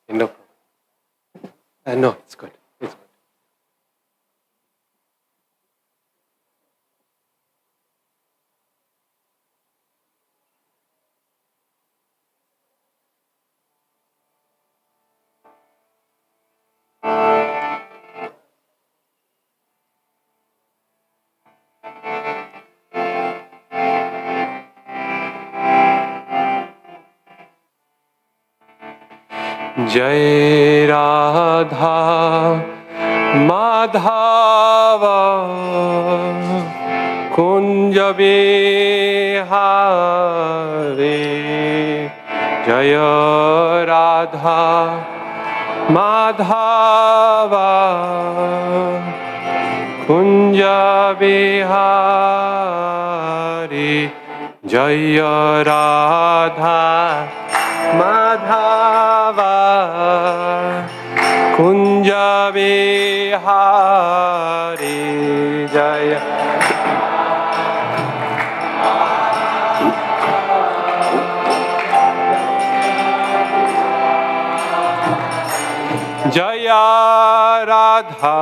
No problem. No, it's good. It's good. Jai Radha Madhava Kunja Bihari Jaya Radha Madhava Kunja Bihari Jaya Radha Madhava Kunja Bihari Jaya Jaya Radha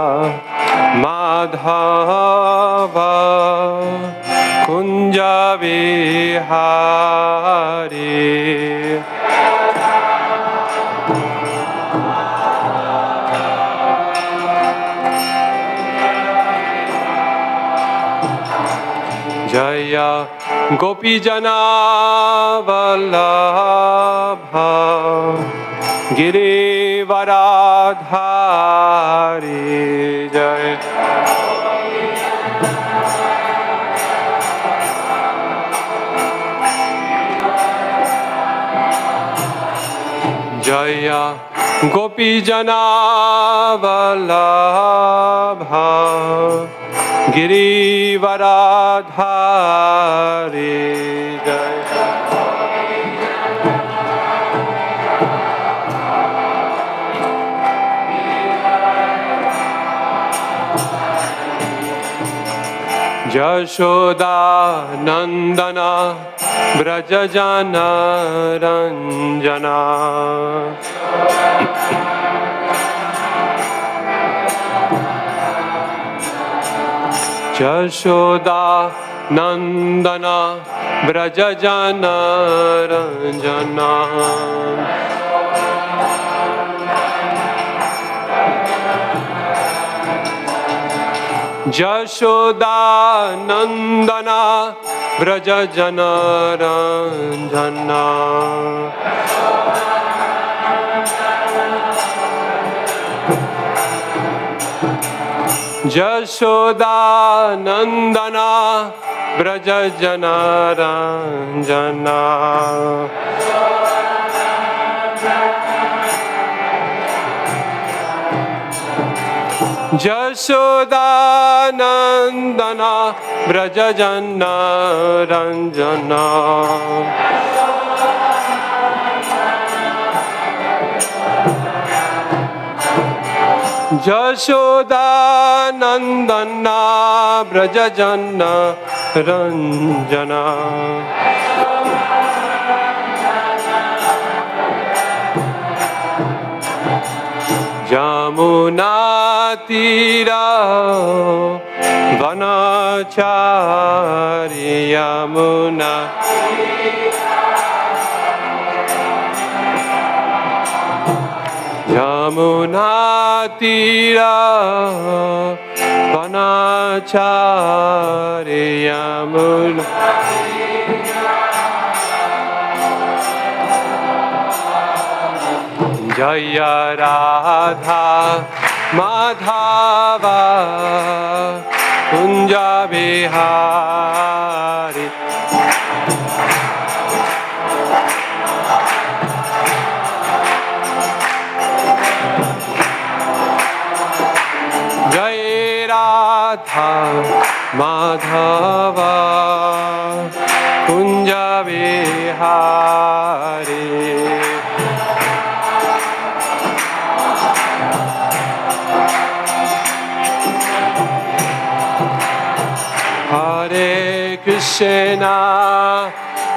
Madhava Kunja Bihari Jaya Gopi Jana Vallabha Giri Varadhari Jaya Jaya Gopi Jana Vallabha Giri Varadhari Jaya Jashoda Nandana Brajajana Ranjana Jashoda Nandana Brajajana Ranjana Jashoda Nandana Brajajana Ranjana Jashoda Nandana Brajajana Ranjana Jashoda Nandana Brajajana Ranjana Jashoda Nandana Brajajana Ranjana Jamuna Tira Vanachari Yamuna Jamuna Tira Vanachari Yamuna Jaya Radha Madhava Kunja Bihari Jaya Radha Madhava Kunja Bihari Hare Krishna,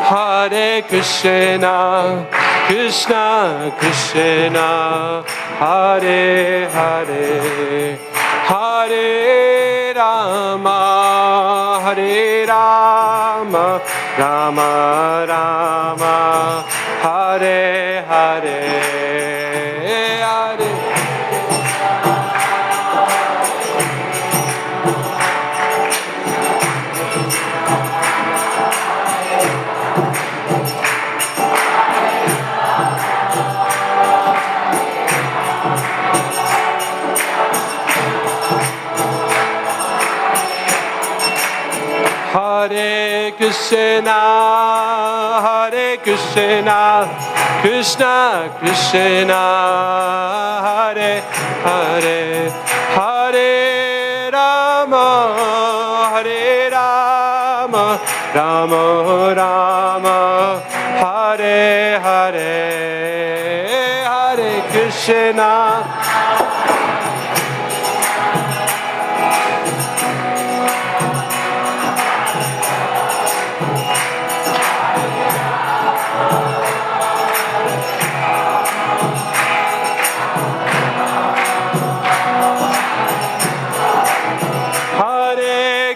Hare Krishna, Krishna Krishna Hare Hare Hare Rama Hare Rama Rama Rama Hare Hare Hare Hare Krishna, Krishna Krishna, Hare Hare, Hare Rama, Hare Rama, Rama Rama, Hare Hare, Hare Krishna.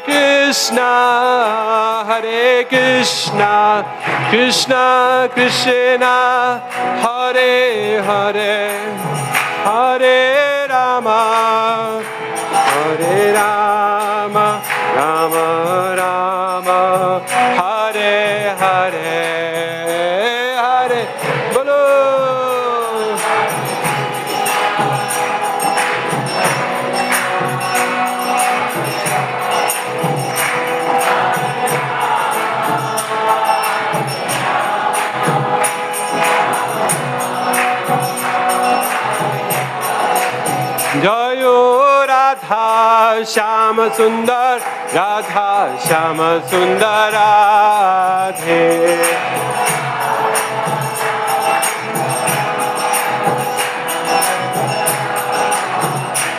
Krishna, Hare Krishna, Krishna Krishna, Hare Hare, Hare Rama, Hare Rama, Rama Rama, Hare Hare, Hare Bolo. Jayo Radha Shama Sundar, Radha Shama Sundar Radhe.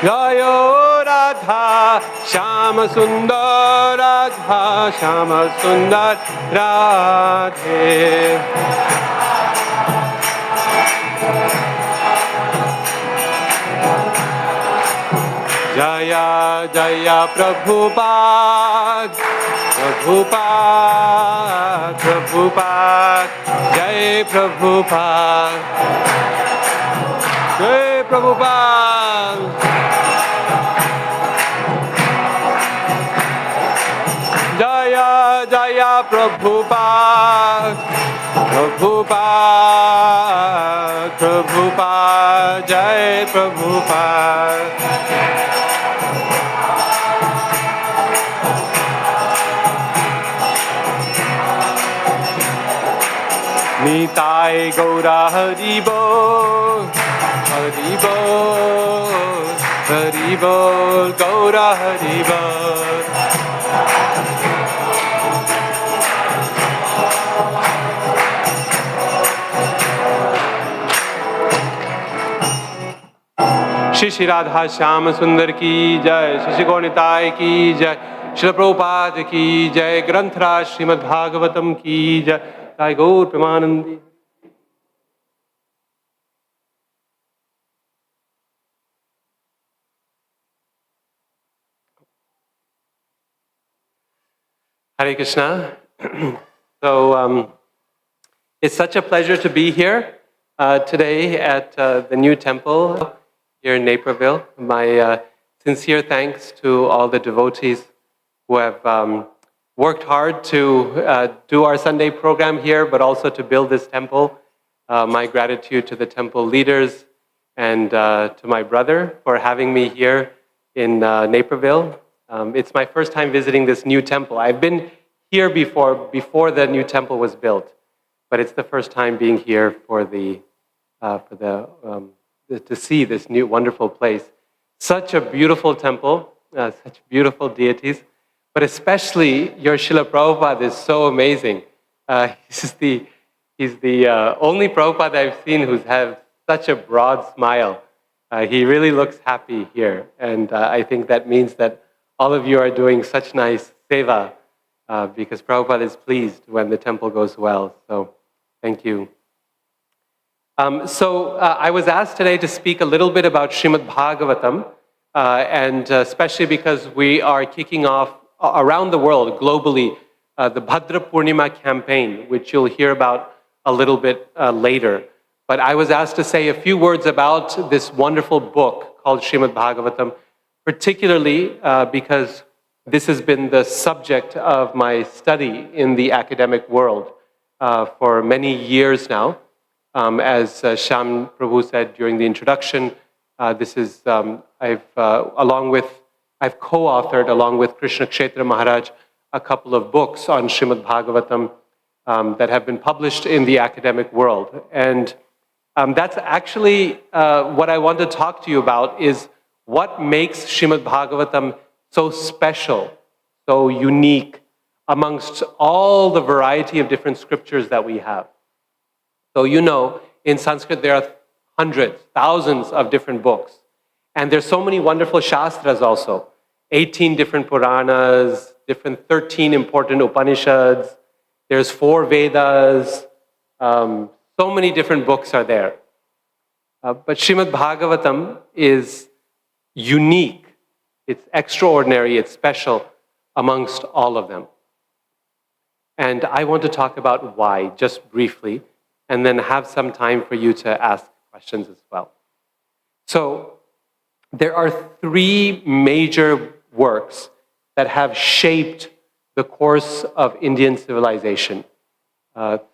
Jayo Radha Shama Sundar, Radha Shama Sundar Radhe. Jaya Jaya Prabhupada, Prabhupada, Prabhupada, Jai Prabhupada, Jai Prabhupada. Jaya Jaya Prabhupada, Prabhupada, Prabhupada, Jai Prabhupada. Nitai Gaura Haribol, Haribol, Haribol, Gaura Haribol. Shri Shri Radha Shyama Sundar ki jai, Shri Shri Gaunitai ki jai, Shri Prabhupada ki jai, Granthra Srimad Bhagavatam ki jai, Jai Gaur Premanandi. Hare Krishna. So it's such a pleasure to be here today at the new temple here in Naperville. My sincere thanks to all the devotees who have worked hard to do our Sunday program here, but also to build this temple. My gratitude to the temple leaders and to my brother for having me here in Naperville. It's my first time visiting this new temple. I've been here before the new temple was built, but it's the first time being here to see this new wonderful place. Such a beautiful temple, such beautiful deities, but especially your Srila Prabhupada is so amazing. He's the only Prabhupada I've seen who's had such a broad smile. He really looks happy here, and I think that means that all of you are doing such nice seva because Prabhupada is pleased when the temple goes well. So, thank you. I was asked today to speak a little bit about Srimad Bhagavatam, and especially because we are kicking off around the world, globally, the Bhadra Purnima campaign, which you'll hear about a little bit later. But I was asked to say a few words about this wonderful book called Srimad Bhagavatam, particularly because this has been the subject of my study in the academic world for many years now. As Sham Prabhu said during the introduction, this is I've co-authored along with Krishna Kshetra Maharaj a couple of books on Srimad Bhagavatam that have been published in the academic world, and that's actually what I want to talk to you about, is what makes Srimad Bhagavatam so special, so unique amongst all the variety of different scriptures that we have. So you know, in Sanskrit there are hundreds, thousands of different books. And there's so many wonderful shastras also. 18 different Puranas, 13 important Upanishads. There's 4 Vedas. So many different books are there. But Srimad Bhagavatam is unique. It's extraordinary. It's special amongst all of them. And I want to talk about why, just briefly, and then have some time for you to ask questions as well. So, there are 3 major works that have shaped the course of Indian civilization,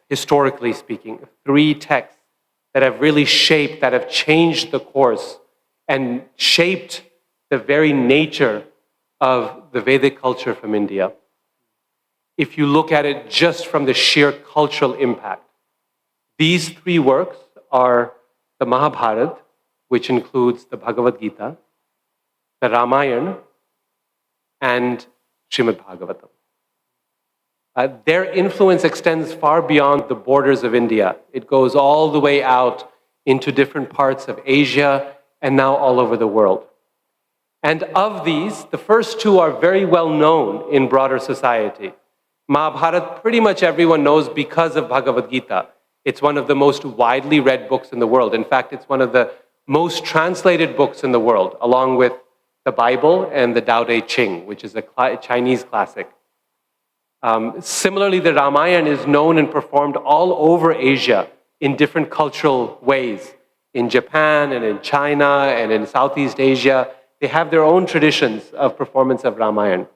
historically speaking. 3 texts that have really shaped, that have changed the course and shaped the very nature of the Vedic culture from India. If you look at it just from the sheer cultural impact, these 3 works are the Mahabharata, which includes the Bhagavad Gita, the Ramayana, and Srimad Bhagavatam. Their influence extends far beyond the borders of India. It goes all the way out into different parts of Asia and now all over the world. And of these, the first 2 are very well known in broader society. Mahabharata, pretty much everyone knows because of Bhagavad Gita. It's one of the most widely read books in the world. In fact, it's one of the most translated books in the world, along with the Bible and the Tao Te Ching, which is a Chinese classic. Similarly, the Ramayana is known and performed all over Asia in different cultural ways. In Japan and in China and in Southeast Asia, they have their own traditions of performance of Ramayana.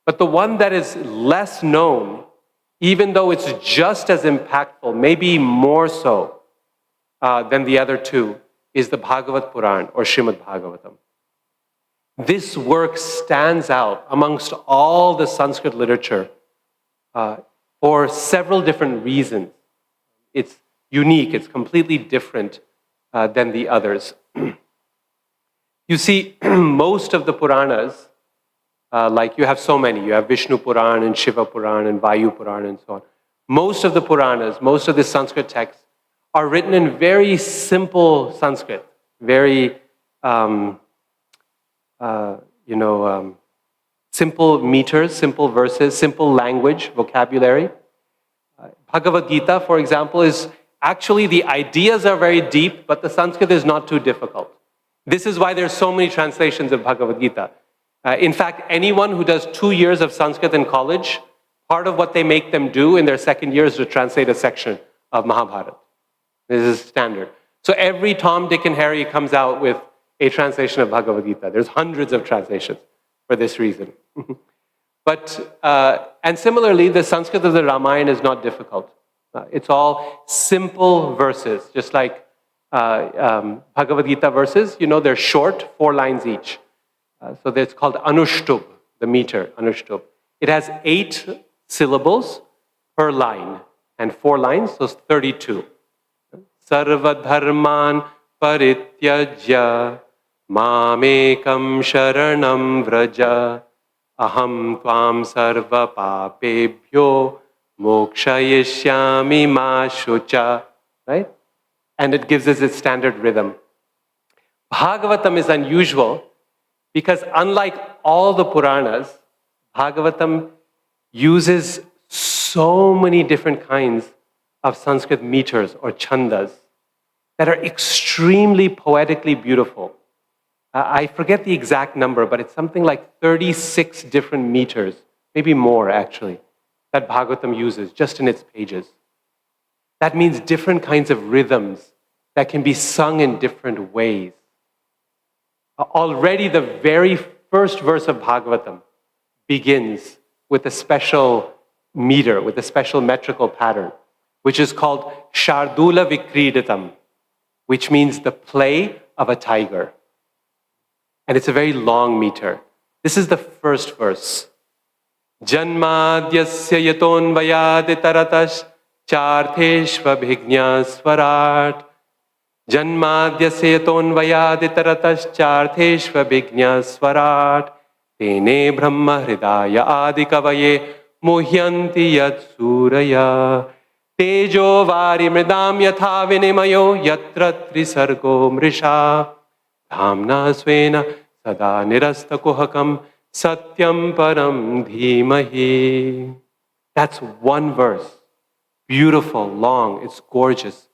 But the one that is less known, even though it's just as impactful, maybe more so than the other 2, is the Bhagavad Puran or Srimad Bhagavatam. This work stands out amongst all the Sanskrit literature for several different reasons. It's unique, it's completely different than the others. You see, most of the Puranas, like you have so many, you have Vishnu Puran and Shiva Puran and Vayu Puran and so on. Most of the Puranas, most of the Sanskrit texts are written in very simple Sanskrit, very, simple meters, simple verses, simple language, vocabulary. Bhagavad Gita, for example, is actually, the ideas are very deep, but the Sanskrit is not too difficult. This is why there's so many translations of Bhagavad Gita. In fact, anyone who does 2 years of Sanskrit in college, part of what they make them do in their second year is to translate a section of Mahabharata. This is standard. So every Tom, Dick, and Harry comes out with a translation of Bhagavad Gita. There's hundreds of translations for this reason. And similarly, the Sanskrit of the Ramayana is not difficult. It's all simple verses, just like Bhagavad Gita verses. You know, they're short, 4 lines each. So it's called Anushtub, the meter, Anushtub. It has 8 syllables per line, and 4 lines, so it's 32. Sarva dharman parityajya mamekam sharanam vraja aham tvam sarva papebhyo mokshayishyami ma shucha. Right? And it gives us its standard rhythm. Bhagavatam is unusual because unlike all the Puranas, Bhagavatam uses so many different kinds of Sanskrit meters or chandas that are extremely poetically beautiful. I forget the exact number, but it's something like 36 different meters, maybe more actually, that Bhagavatam uses just in its pages. That means different kinds of rhythms that can be sung in different ways. Already the very first verse of Bhagavatam begins with a special meter, with a special metrical pattern, which is called Shardula Vikridatam, which means the play of a tiger. And it's a very long meter. This is the first verse. Janmadyasya yatonvayaditaratas chartheshva bhignya swarat. Janmadyasya yatonvayaditaratas chartheshva bhignya swarat. Tene brahma hridaya adikavaye muhyanti yat suraya. Tejo vari mridam yatha vinimayo yatra trisargo mrisha. Dhamna svena sada nirasta kuhakam satyam param dhimahi. That's one verse. Beautiful, long, it's gorgeous.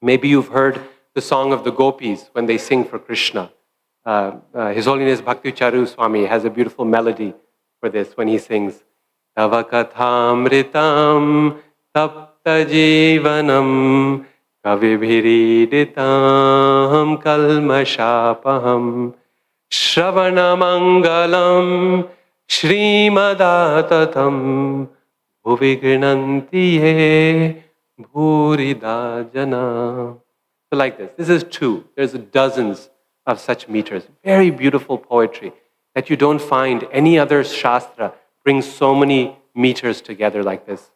Maybe you've heard the song of the gopis when they sing for Krishna. His Holiness Bhakti Charu Swami has a beautiful melody for this when he sings Tava kathamritam tapta jivanam kavibhiriditam kalmashapaham Shravanamangalam Shrimadatam Bhuvignanti ye Bhurida jana. So like this. This is two. There's dozens of such meters. Very beautiful poetry that you don't find any other shastra brings so many meters together like this.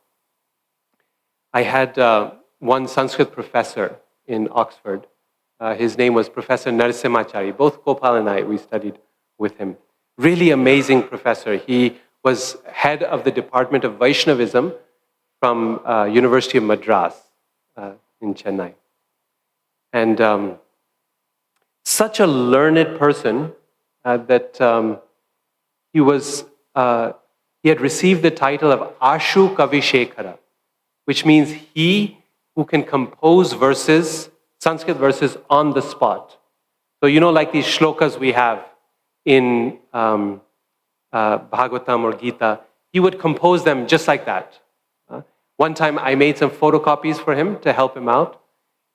I had one Sanskrit professor in Oxford. His name was Professor Narasimhachari. Both Gopal and I, we studied with him. Really amazing professor. He was head of the Department of Vaishnavism from University of Madras in Chennai. And such a learned person that he had received the title of Ashu Kavishekara, which means he who can compose verses, Sanskrit verses, on the spot. So like these shlokas we have in Bhagavatam or Gita, he would compose them just like that. One time I made some photocopies for him to help him out,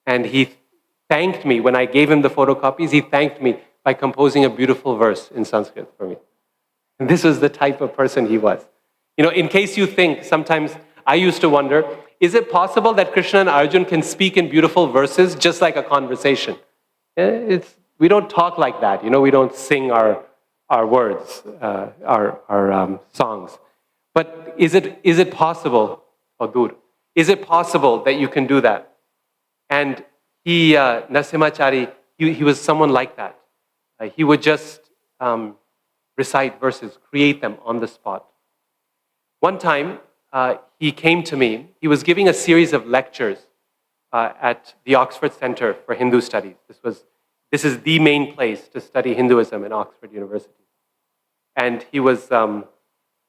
and he thanked me when I gave him the photocopies. He thanked me by composing a beautiful verse in Sanskrit for me. And this was the type of person he was. In case you think, sometimes I used to wonder, is it possible that Krishna and Arjun can speak in beautiful verses just like a conversation? We don't talk like that. We don't sing our words, our songs. But is it possible, Odur? Is it possible that you can do that? And Narasimhachari, he was someone like that. He would just recite verses, create them on the spot. One time, he came to me. He was giving a series of lectures at the Oxford Center for Hindu Studies. This is the main place to study Hinduism in Oxford University. And he was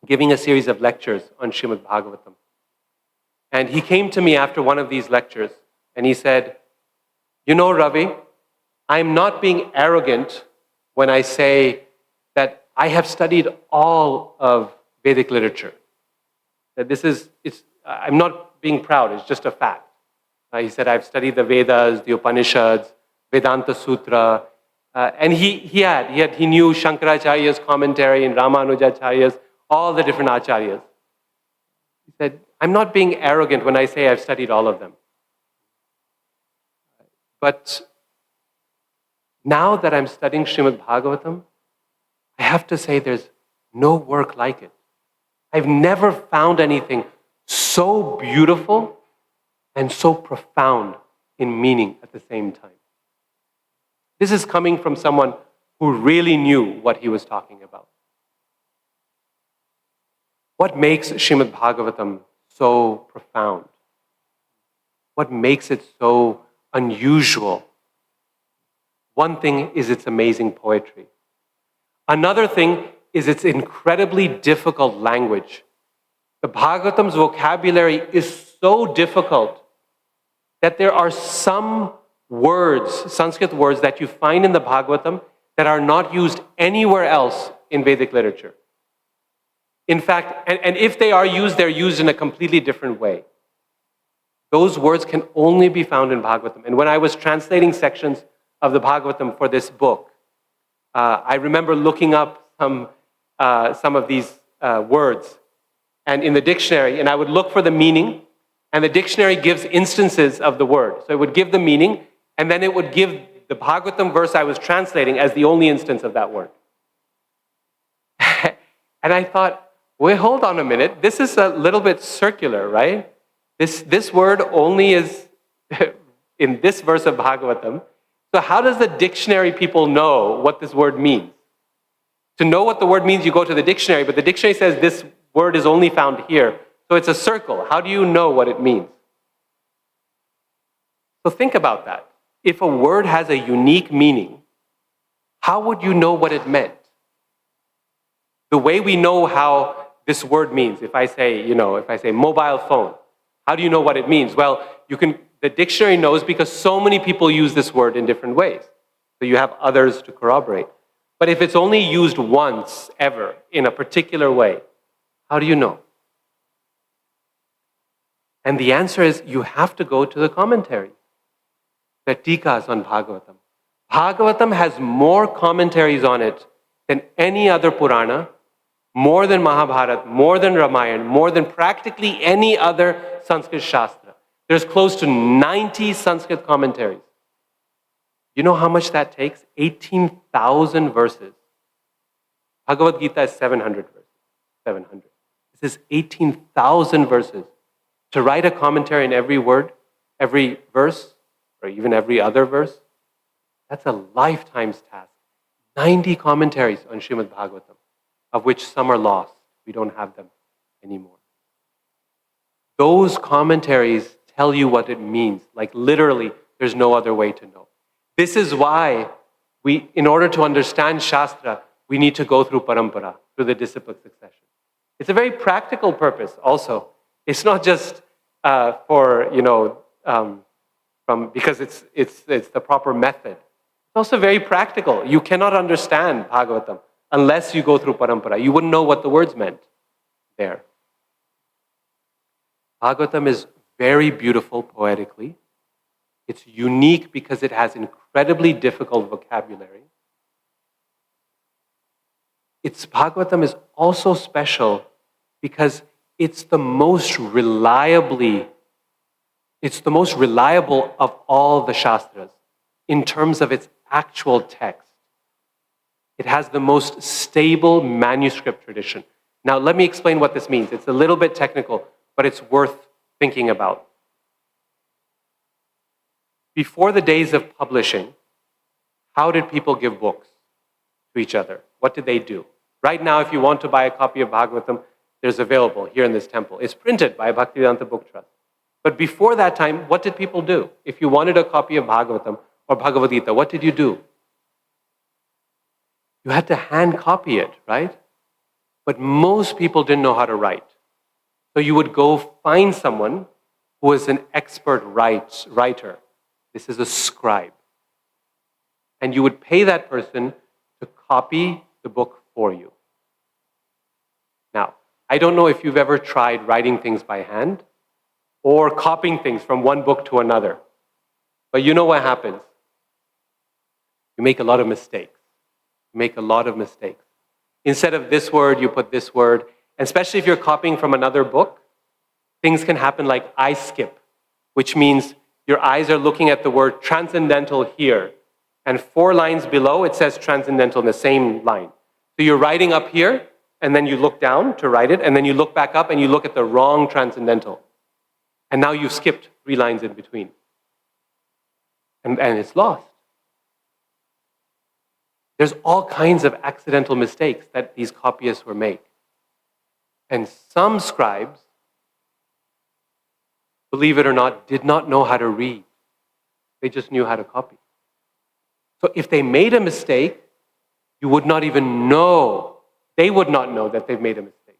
giving a series of lectures on Srimad Bhagavatam. And he came to me after one of these lectures, and he said, Ravi, I'm not being arrogant when I say that I have studied all of Vedic literature. That I'm not being proud, it's just a fact. He said, I've studied the Vedas, the Upanishads, Vedanta Sutra, and he knew Shankaracharya's commentary and Ramanujacharya's, all the different acharyas. He said, I'm not being arrogant when I say I've studied all of them. But now that I'm studying Srimad Bhagavatam, I have to say there's no work like it. I've never found anything so beautiful and so profound in meaning at the same time. This is coming from someone who really knew what he was talking about. What makes Srimad Bhagavatam so profound? What makes it so unusual? One thing is its amazing poetry. Another thing is its incredibly difficult language. The Bhagavatam's vocabulary is so difficult that there are some words, Sanskrit words that you find in the Bhagavatam that are not used anywhere else in Vedic literature. In fact, and if they are used, they're used in a completely different way. Those words can only be found in Bhagavatam. And when I was translating sections of the Bhagavatam for this book, I remember looking up some of these words and in the dictionary, and I would look for the meaning, and the dictionary gives instances of the word. So it would give the meaning, and then it would give the Bhagavatam verse I was translating as the only instance of that word. And I thought, wait, hold on a minute. This is a little bit circular, right? This word only is in this verse of Bhagavatam. So how does the dictionary people know what this word means? To know what the word means, you go to the dictionary, but the dictionary says this word is only found here. So it's a circle. How do you know what it means? So think about that. If a word has a unique meaning, how would you know what it meant? The way we know how this word means, if I say mobile phone, how do you know what it means? Well, the dictionary knows because so many people use this word in different ways. So you have others to corroborate. But if it's only used once, ever, in a particular way, how do you know? And the answer is you have to go to the commentary, the tikas on Bhagavatam. Bhagavatam has more commentaries on it than any other Purana, more than Mahabharata, more than Ramayana, more than practically any other Sanskrit Shastra. There's close to 90 Sanskrit commentaries. You know how much that takes? 18,000 verses. Bhagavad Gita is 700 verses. 700. This is 18,000 verses. To write a commentary on every word, every verse, or even every other verse, that's a lifetime's task. 90 commentaries on Srimad Bhagavatam, of which some are lost. We don't have them anymore. Those commentaries tell you what it means. Like literally, there's no other way to know. This is why in order to understand Shastra, we need to go through parampara, through the disciplic succession. It's a very practical purpose also. It's not just because it's the proper method. It's also very practical. You cannot understand Bhagavatam unless you go through parampara. You wouldn't know what the words meant there. Bhagavatam is very beautiful poetically. It's unique because it has incredibly difficult vocabulary. Bhagavatam is also special because it's the most reliable of all the Shastras in terms of its actual text. It has the most stable manuscript tradition. Now, let me explain what this means. It's a little bit technical, but it's worth thinking about. Before the days of publishing, how did people give books to each other? What did they do? Right now, if you want to buy a copy of Bhagavatam, there's available here in this temple. It's printed by Bhaktivedanta Book Trust. But before that time, what did people do? If you wanted a copy of Bhagavatam or Bhagavad Gita, what did you do? You had to hand copy it, right? But most people didn't know how to write. So you would go find someone who was an expert writer. This is a scribe. And you would pay that person to copy the book for you. Now, I don't know if you've ever tried writing things by hand or copying things from one book to another. But you know what happens? You make a lot of mistakes. Instead of this word, you put this word. And especially if you're copying from another book, things can happen like eye skip, which means your eyes are looking at the word transcendental here. And 4 lines below, it says transcendental in the same line. So you're writing up here, and then you look down to write it, and then you look back up and you look at the wrong transcendental. And now you've skipped 3 lines in between. And it's lost. There's all kinds of accidental mistakes that these copyists will make. And some scribes, believe it or not, did not know how to read. They just knew how to copy. So if they made a mistake, you would not even know. They would not know that they've made a mistake.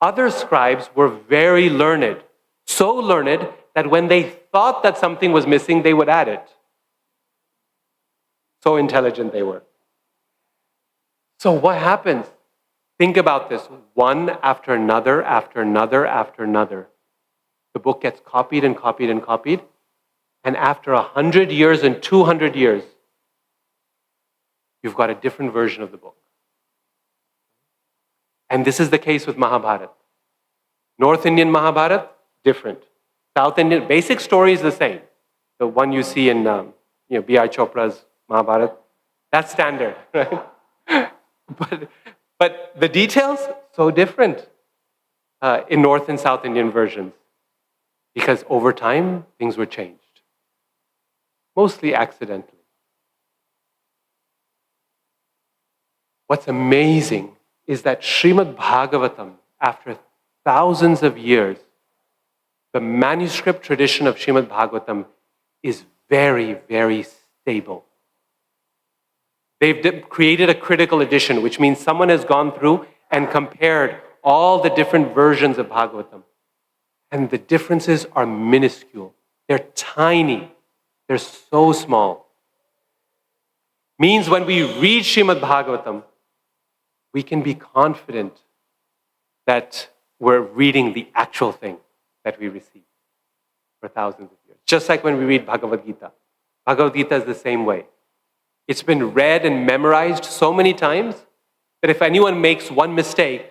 Other scribes were very learned, so learned that when they thought that something was missing, they would add it. So intelligent they were. So what happens? Think about this. One after another, after another, after another. The book gets copied and copied and copied. And after 100 years and 200 years, you've got a different version of the book. And this is the case with Mahabharata. North Indian Mahabharata, different. South Indian, basic story is the same. The one you see in B.I. Chopra's Mahabharata, that's standard, right? But the details, so different in North and South Indian versions. Because over time, things were changed. Mostly accidentally. What's amazing is that Srimad Bhagavatam, after thousands of years, the manuscript tradition of Srimad Bhagavatam is very, very stable. They've created a critical edition, which means someone has gone through and compared all the different versions of Bhagavatam. And the differences are minuscule. They're tiny. They're so small. Means when we read Srimad Bhagavatam, we can be confident that we're reading the actual thing that we received for thousands of years. Just like when we read Bhagavad Gita. Bhagavad Gita is the same way. It's been read and memorized so many times that if anyone makes one mistake,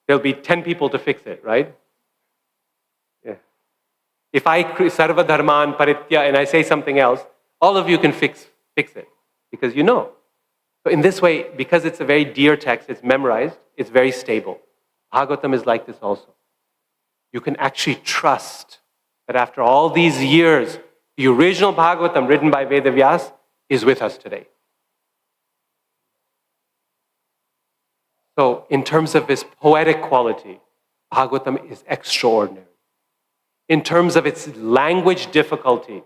there'll be 10 people to fix it, right? Yeah. If I sarva dharman paritya and I say something else, all of you can fix it because you know. So in this way, because it's a very dear text, it's memorized, it's very stable. Bhagavatam is like this also. You can actually trust that after all these years, the original Bhagavatam written by Veda Vyas is with us today. So in terms of its poetic quality, Bhagavatam is extraordinary. In terms of its language difficulty,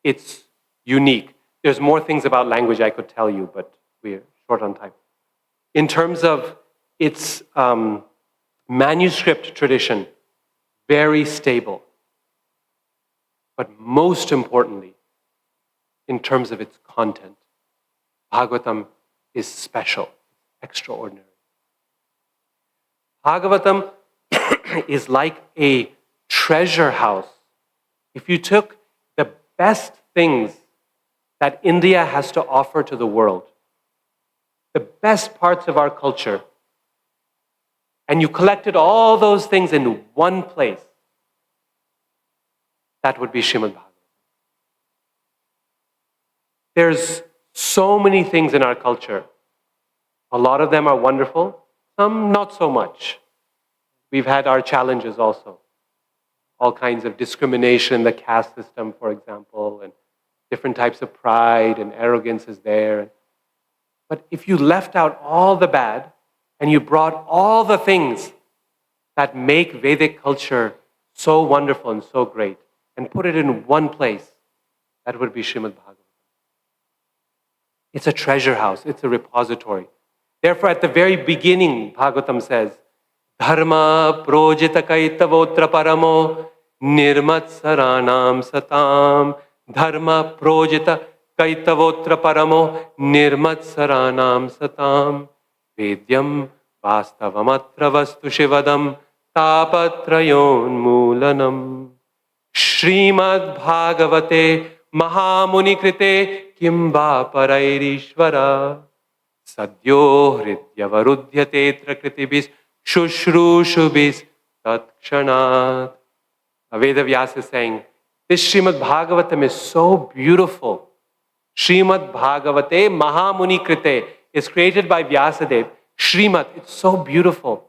it's unique. There's more things about language I could tell you, but we're short on time. In terms of its manuscript tradition, very stable. But most importantly, in terms of its content, Bhagavatam is special, extraordinary. Bhagavatam is like a treasure house. If you took the best things that India has to offer to the world, the best parts of our culture, and you collected all those things in one place, that would be Srimad Bhagavatam. There's so many things in our culture. A lot of them are wonderful, some not so much. We've had our challenges also. All kinds of discrimination, the caste system, for example, and different types of pride and arrogance is there. But if you left out all the bad and you brought all the things that make Vedic culture so wonderful and so great and put it in one place, that would be Srimad Bhagavatam. It's a treasure house. It's a repository. Therefore, at the very beginning, Bhagavatam says, Dharma projita kaitavotra paramo nirmat saranam satam. Dharma projita kaitavotra paramo nirmat saranam satam. Vedyam vastavamatra vastu shivadam tapatrayon mulanam. Srimad Bhagavate Mahamuni Krite Kimba Parairishvara Sadyo Hridyavarudyate Kritibis Shushrusubis Tatkshanat. Veda Vyasa is saying, this Srimad Bhagavatam is so beautiful. Srimad Bhagavate Mahamuni Krite is created by Vyasadeva. Srimad, it's so beautiful.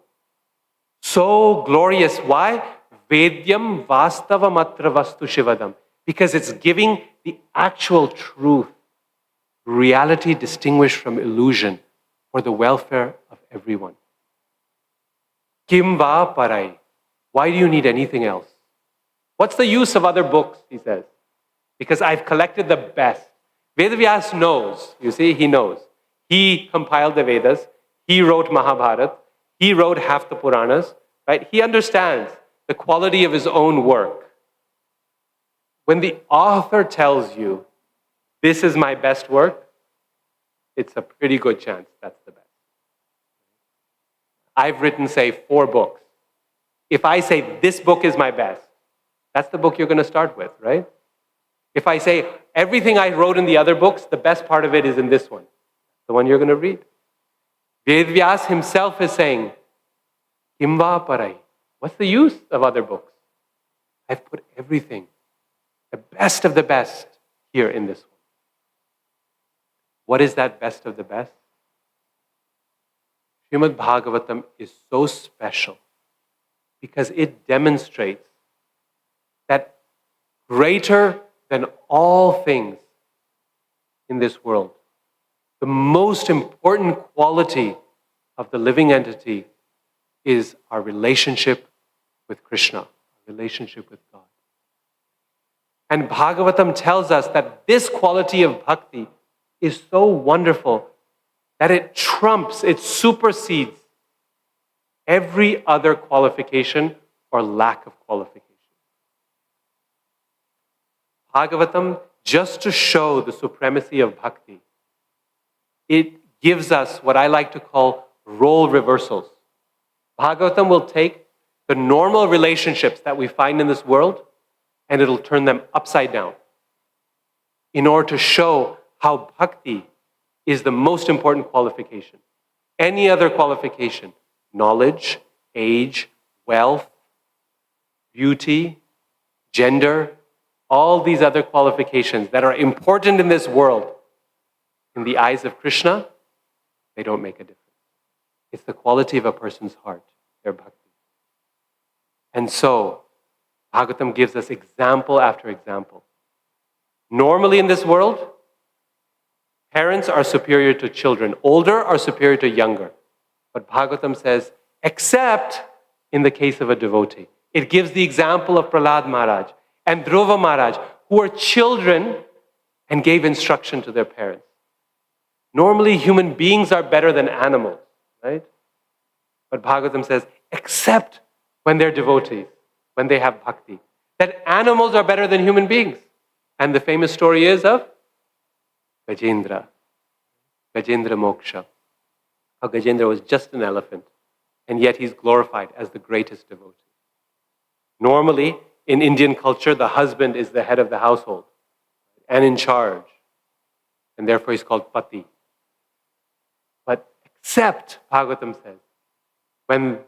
So glorious. Why? Vedyam Vastavamatra Vastu Shivadam. Because it's giving the actual truth, reality distinguished from illusion, for the welfare of everyone. Kim va parai. Why do you need anything else? What's the use of other books, he says? Because I've collected the best. Vedavyas knows, you see, he knows. He compiled the Vedas, he wrote Mahabharata, he wrote half the Puranas, right? He understands the quality of his own work. when the author tells you, this is my best work, it's a pretty good chance that's the best. I've written, say, 4 books. If I say this book is my best, that's the book you're going to start with, right? If I say everything I wrote in the other books, the best part of it is in this one, the one you're going to read. Vedvyas himself is saying, Kimva parai. What's the use of other books? I've put everything, the best of the best, here in this one. What is that best of the best? Srimad Bhagavatam is so special because it demonstrates that greater than all things in this world, the most important quality of the living entity is our relationship with Krishna, our relationship with God. And Bhagavatam tells us that this quality of bhakti is so wonderful that it trumps, it supersedes every other qualification or lack of qualification. Bhagavatam, just to show the supremacy of bhakti, it gives us what I like to call role reversals. Bhagavatam will take the normal relationships that we find in this world and it'll turn them upside down in order to show how bhakti is the most important qualification. Any other qualification, knowledge, age, wealth, beauty, gender, all these other qualifications that are important in this world, in the eyes of Krishna, they don't make a difference. It's the quality of a person's heart, their bhakti. And so, Bhagavatam gives us example after example. Normally in this world, parents are superior to children. Older are superior to younger. But Bhagavatam says, except in the case of a devotee. It gives the example of Prahlad Maharaj and Dhruva Maharaj, who were children and gave instruction to their parents. Normally, human beings are better than animals, right? But Bhagavatam says, except when they're devotees, when they have bhakti, that animals are better than human beings. And the famous story is of Gajendra Moksha. How Gajendra was just an elephant, and yet he's glorified as the greatest devotee. Normally, in Indian culture, the husband is the head of the household and in charge, and therefore he's called Pati. But except, Bhagavatam says, when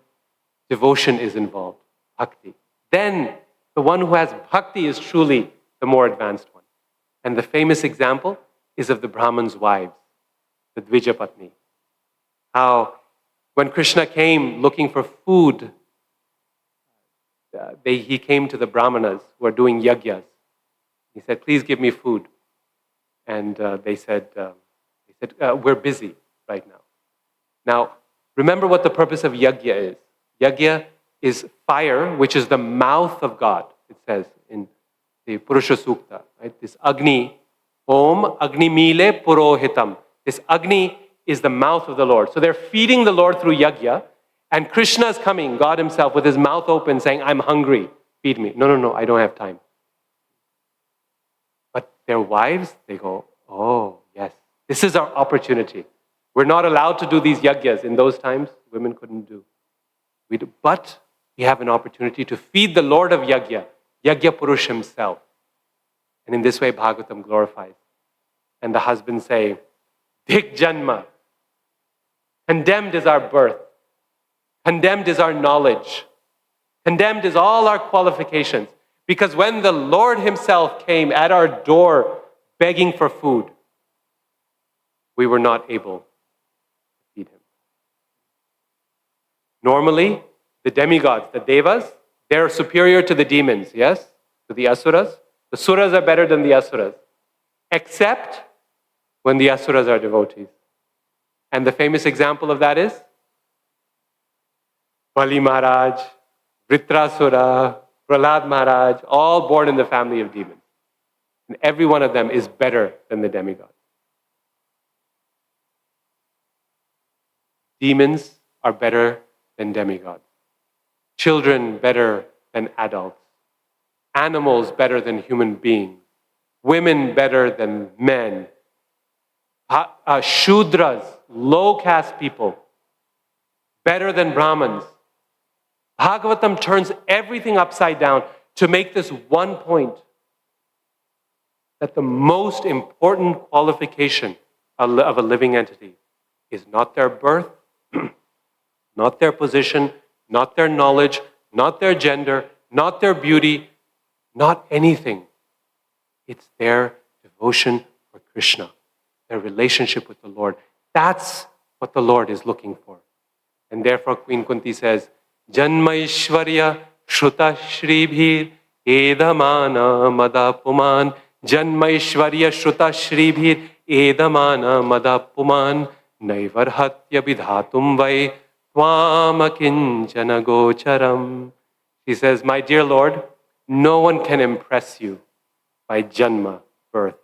devotion is involved, bhakti, then the one who has bhakti is truly the more advanced one. And the famous example is of the Brahman's wives, the Dvijapatni. How when Krishna came looking for food, he came to the Brahmanas who are doing yagyas. He said, please give me food. And they said, we're busy right now. Now, remember what the purpose of yagya is. Yagya is fire, which is the mouth of God, it says in the Purusha Sukta. Right? This Agni, Om Agni Mile Purohitam. This Agni is the mouth of the Lord. So they're feeding the Lord through yagya, and Krishna is coming, God himself, with his mouth open, saying, I'm hungry, feed me. No, I don't have time. But their wives, they go, oh, yes, this is our opportunity. We're not allowed to do these yagyas. In those times, women couldn't do. But we have an opportunity to feed the Lord of Yagya, Yagya Purush himself. And in this way, Bhagavatam glorifies. And the husbands say, Dik Janma, condemned is our birth. Condemned is our knowledge. Condemned is all our qualifications. Because when the Lord himself came at our door begging for food, we were not able to feed him. Normally, the demigods, the devas, they're superior to the demons, yes? To the asuras. The suras are better than the asuras. Except when the asuras are devotees. And the famous example of that is Bali Maharaj, Vritrasura, Prahlad Maharaj, all born in the family of demons. And every one of them is better than the demigods. Demons are better than demigods. Children better than adults. animals better than human beings, women better than men, Shudras, low caste people, better than Brahmins. Bhagavatam turns everything upside down to make this one point, that the most important qualification of a living entity is not their birth, not their position, not their knowledge, not their gender, not their beauty, not anything. It's their devotion for Krishna, their relationship with the Lord. That's what the Lord is looking for. And therefore Queen Kunti says, Janmaishwarya Shruta Shribhir Edamana Madapuman. Janmaishwarya Shruta Shribhir Edamana Madapuman. Naivarhatya Vidhatum Vai Twamakinchana Gocharam. He says, my dear Lord, no one can impress you by janma, birth.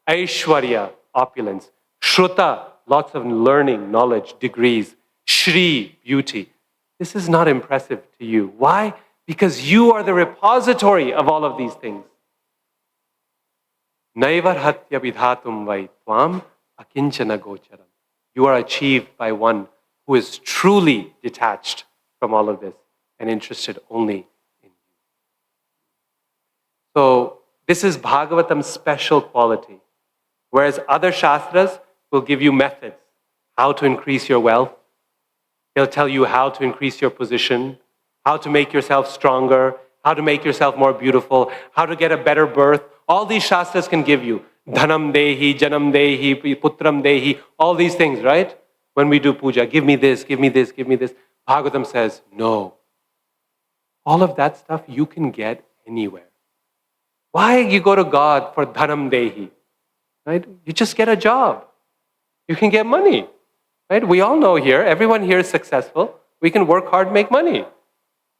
Aishwarya, opulence. Shruta, lots of learning, knowledge, degrees. Shri, beauty. This is not impressive to you. Why? Because you are the repository of all of these things. Naivarhatya vidhatum vai tvam akinchana gocharam. You are achieved by one who is truly detached from all of this and interested only in you. So, this is Bhagavatam's special quality. Whereas other Shastras will give you methods, how to increase your wealth. They'll tell you how to increase your position, how to make yourself stronger, how to make yourself more beautiful, how to get a better birth. All these Shastras can give you. Dhanam dehi, janam dehi, putram dehi, all these things, right? When we do puja, give me this, give me this, give me this. Bhagavatam says, no. All of that stuff you can get anywhere. Why you go to God for dhanam dehi? Right? You just get a job. You can get money. Right? We all know here, everyone here is successful. We can work hard, make money.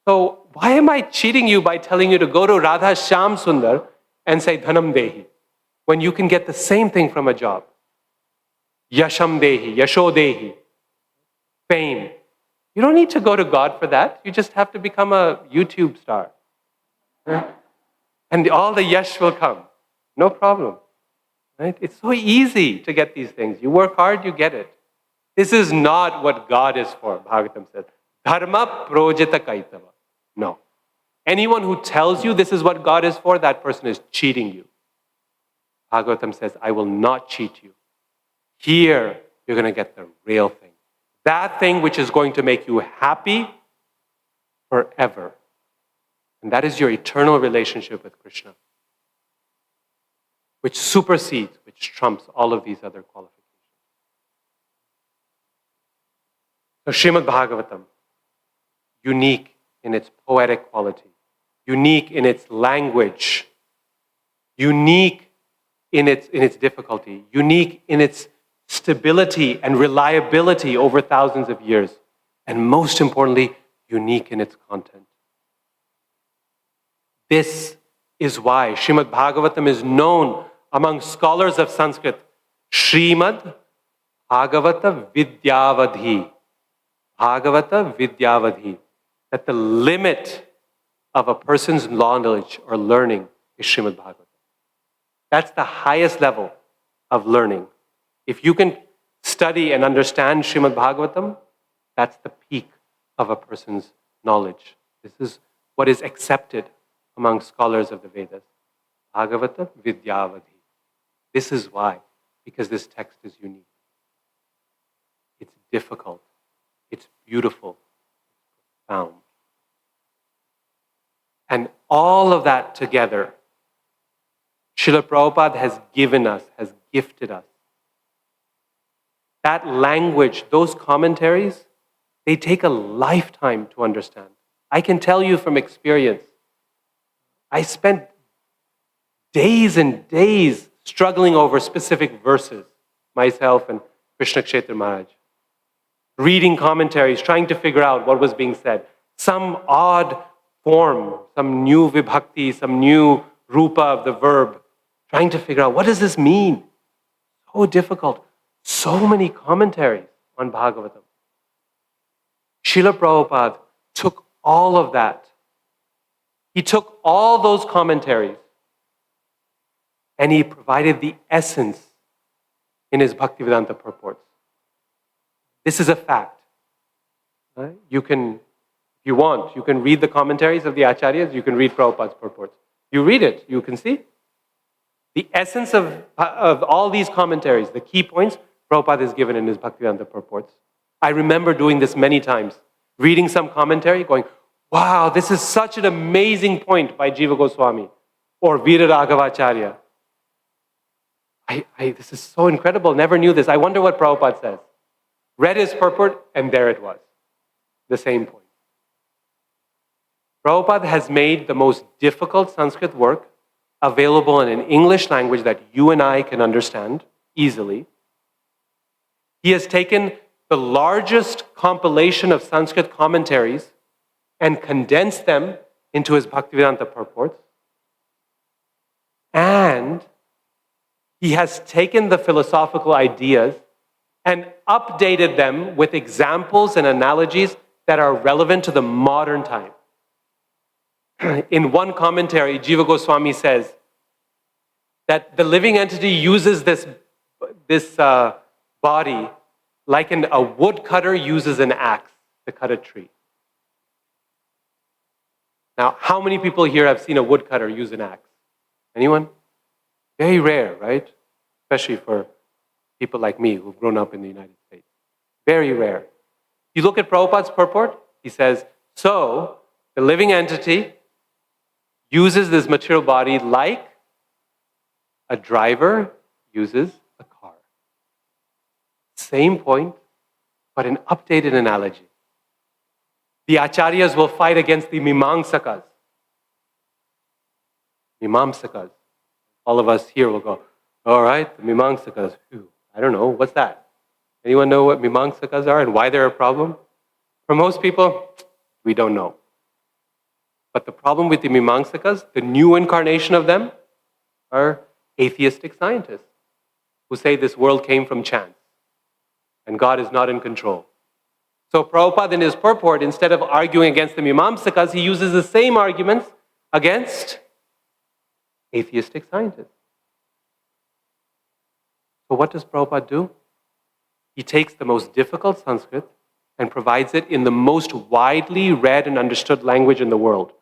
So why am I cheating you by telling you to go to Radha Shyam Sundar and say dhanam dehi, when you can get the same thing from a job? Yasham dehi, yasho dehi, fame. You don't need to go to God for that. You just have to become a YouTube star. Right? And all the yash will come. No problem. Right? It's so easy to get these things. You work hard, you get it. This is not what God is for, Bhagavatam says. Dharma projita kaitava. No. Anyone who tells you this is what God is for, that person is cheating you. Bhagavatam says, I will not cheat you. Here, you're going to get the real thing. That thing which is going to make you happy forever. And that is your eternal relationship with Krishna, which supersedes, which trumps all of these other qualifications. So Srimad Bhagavatam, unique in its poetic quality, unique in its language, unique in its difficulty, unique in its stability and reliability over thousands of years, and most importantly, unique in its content. This is why Srimad Bhagavatam is known among scholars of Sanskrit, Srimad Bhagavata Vidyavadhi. Bhagavata Vidyavadhi. That the limit of a person's knowledge or learning is Srimad Bhagavatam. That's the highest level of learning. If you can study and understand Srimad Bhagavatam, that's the peak of a person's knowledge. This is what is accepted among scholars of the Vedas. Bhagavata Vidyavadhi. This is why, because this text is unique. It's difficult. It's beautiful. It's profound. And all of that together, Srila Prabhupada has given us, has gifted us. That language, those commentaries, they take a lifetime to understand. I can tell you from experience, I spent days and days struggling over specific verses, myself and Krishna Kshetra Maharaj, reading commentaries, trying to figure out what was being said. Some odd form, some new vibhakti, some new rupa of the verb, trying to figure out what does this mean? So difficult. So many commentaries on Bhagavatam. Srila Prabhupada took all of that. He took all those commentaries and he provided the essence in his Bhaktivedanta purports. This is a fact. You can, if you want, you can read the commentaries of the Acharyas, you can read Prabhupada's purports. You read it, you can see. The essence of all these commentaries, the key points, Prabhupada is given in his Bhaktivedanta purports. I remember doing this many times, reading some commentary, going, wow, this is such an amazing point by Jiva Goswami or Veera Raghavacharya. This is so incredible, never knew this. I wonder what Prabhupada says. Read his purport, and there it was, the same point. Prabhupada has made the most difficult Sanskrit work available in an English language that you and I can understand easily. He has taken the largest compilation of Sanskrit commentaries and condensed them into his Bhaktivedanta purports. And he has taken the philosophical ideas and updated them with examples and analogies that are relevant to the modern time. In one commentary, Jiva Goswami says that the living entity uses this body like a woodcutter uses an axe to cut a tree. Now, how many people here have seen a woodcutter use an axe? Anyone? Very rare, right? Especially for people like me who've grown up in the United States. Very rare. You look at Prabhupada's purport, he says, so the living entity uses this material body like a driver uses a car. Same point, but an updated analogy. The Acharyas will fight against the Mimamsakas. Mimamsakas. All of us here will go, all right, the Mimamsakas. I don't know, what's that? Anyone know what Mimamsakas are and why they're a problem? For most people, we don't know. But the problem with the Mimamsakas, the new incarnation of them, are atheistic scientists who say this world came from chance and God is not in control. So Prabhupada in his purport, instead of arguing against the Mimamsakas, he uses the same arguments against atheistic scientists. So what does Prabhupada do? He takes the most difficult Sanskrit and provides it in the most widely read and understood language in the world.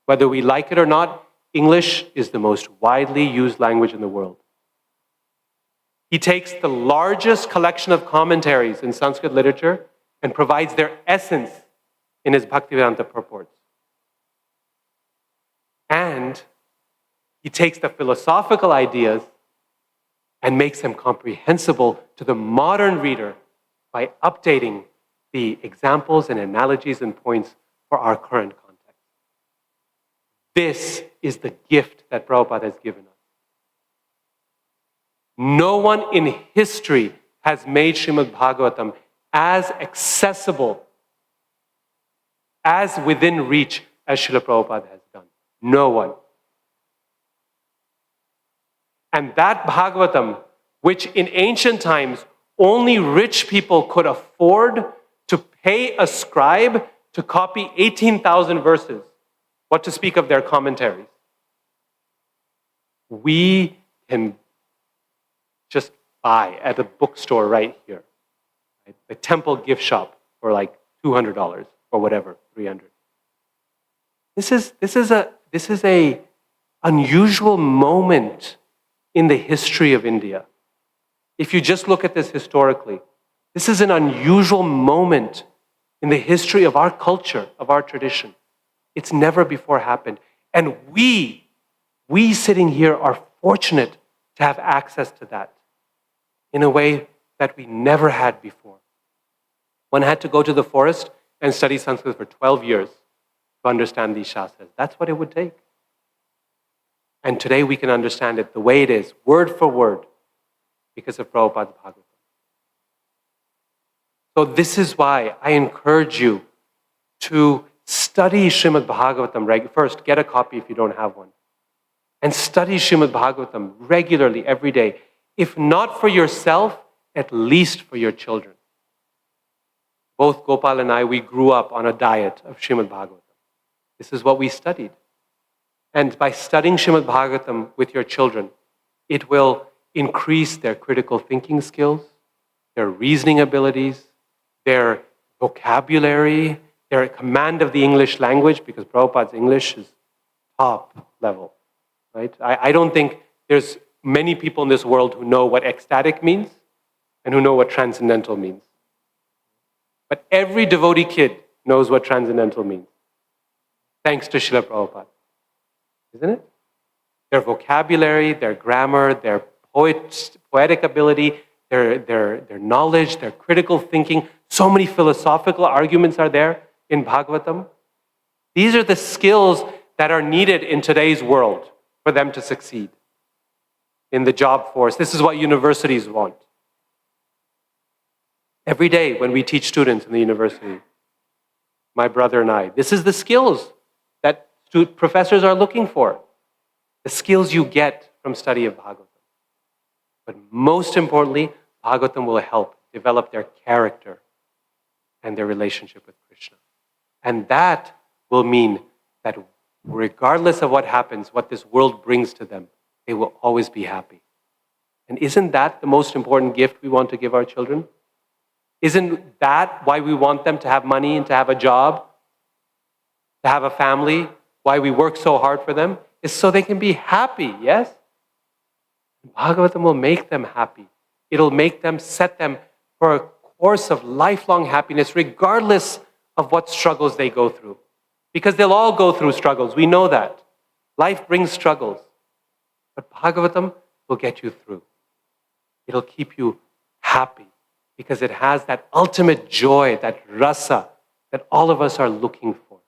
Whether we like it or not, English is the most widely used language in the world. He takes the largest collection of commentaries in Sanskrit literature and provides their essence in his Bhaktivedanta purports. And he takes the philosophical ideas and makes them comprehensible to the modern reader by updating the examples and analogies and points for our current context. This is the gift that Prabhupada has given us. No one in history has made Srimad Bhagavatam as accessible, as within reach as Srila Prabhupada has done. No one. And that Bhagavatam, which in ancient times only rich people could afford to pay a scribe to copy 18,000 verses, what to speak of their commentaries. We can just buy at a bookstore right here, right? The temple gift shop for like $200 or whatever, $300. This is a unusual moment in the history of India. If you just look at this historically, this is an unusual moment in the history of our culture, of our tradition. It's never before happened. And we sitting here are fortunate to have access to that in a way that we never had before. One had to go to the forest and study Sanskrit for 12 years to understand these shastras. That's what it would take. And today we can understand it the way it is, word for word, because of Prabhupada's Bhagavatam. So this is why I encourage you to study Srimad Bhagavatam. First, get a copy if you don't have one. And study Srimad Bhagavatam regularly, every day. If not for yourself, at least for your children. Both Gopal and I, we grew up on a diet of Srimad Bhagavatam. This is what we studied. And by studying Srimad Bhagavatam with your children, it will increase their critical thinking skills, their reasoning abilities, their vocabulary, their command of the English language, because Prabhupada's English is top level, right? I don't think there's many people in this world who know what ecstatic means and who know what transcendental means. But every devotee kid knows what transcendental means, thanks to Srila Prabhupada, isn't it? Their vocabulary, their grammar, their poetic ability, their knowledge, their critical thinking. So many philosophical arguments are there in Bhagavatam. These are the skills that are needed in today's world for them to succeed in the job force. This is what universities want. Every day when we teach students in the university, my brother and I, this is the skills that professors are looking for. The skills you get from study of Bhagavatam. But most importantly, Bhagavatam will help develop their character and their relationship with Krishna. And that will mean that regardless of what happens, what this world brings to them, they will always be happy. And isn't that the most important gift we want to give our children? Isn't that why we want them to have money and to have a job, to have a family? Why we work so hard for them? Is so they can be happy, yes? Bhagavatam will make them happy. It'll make them, set them for a course of lifelong happiness, regardless of what struggles they go through. Because they'll all go through struggles, we know that. Life brings struggles. But Bhagavatam will get you through. It'll keep you happy because it has that ultimate joy, that rasa, that all of us are looking for.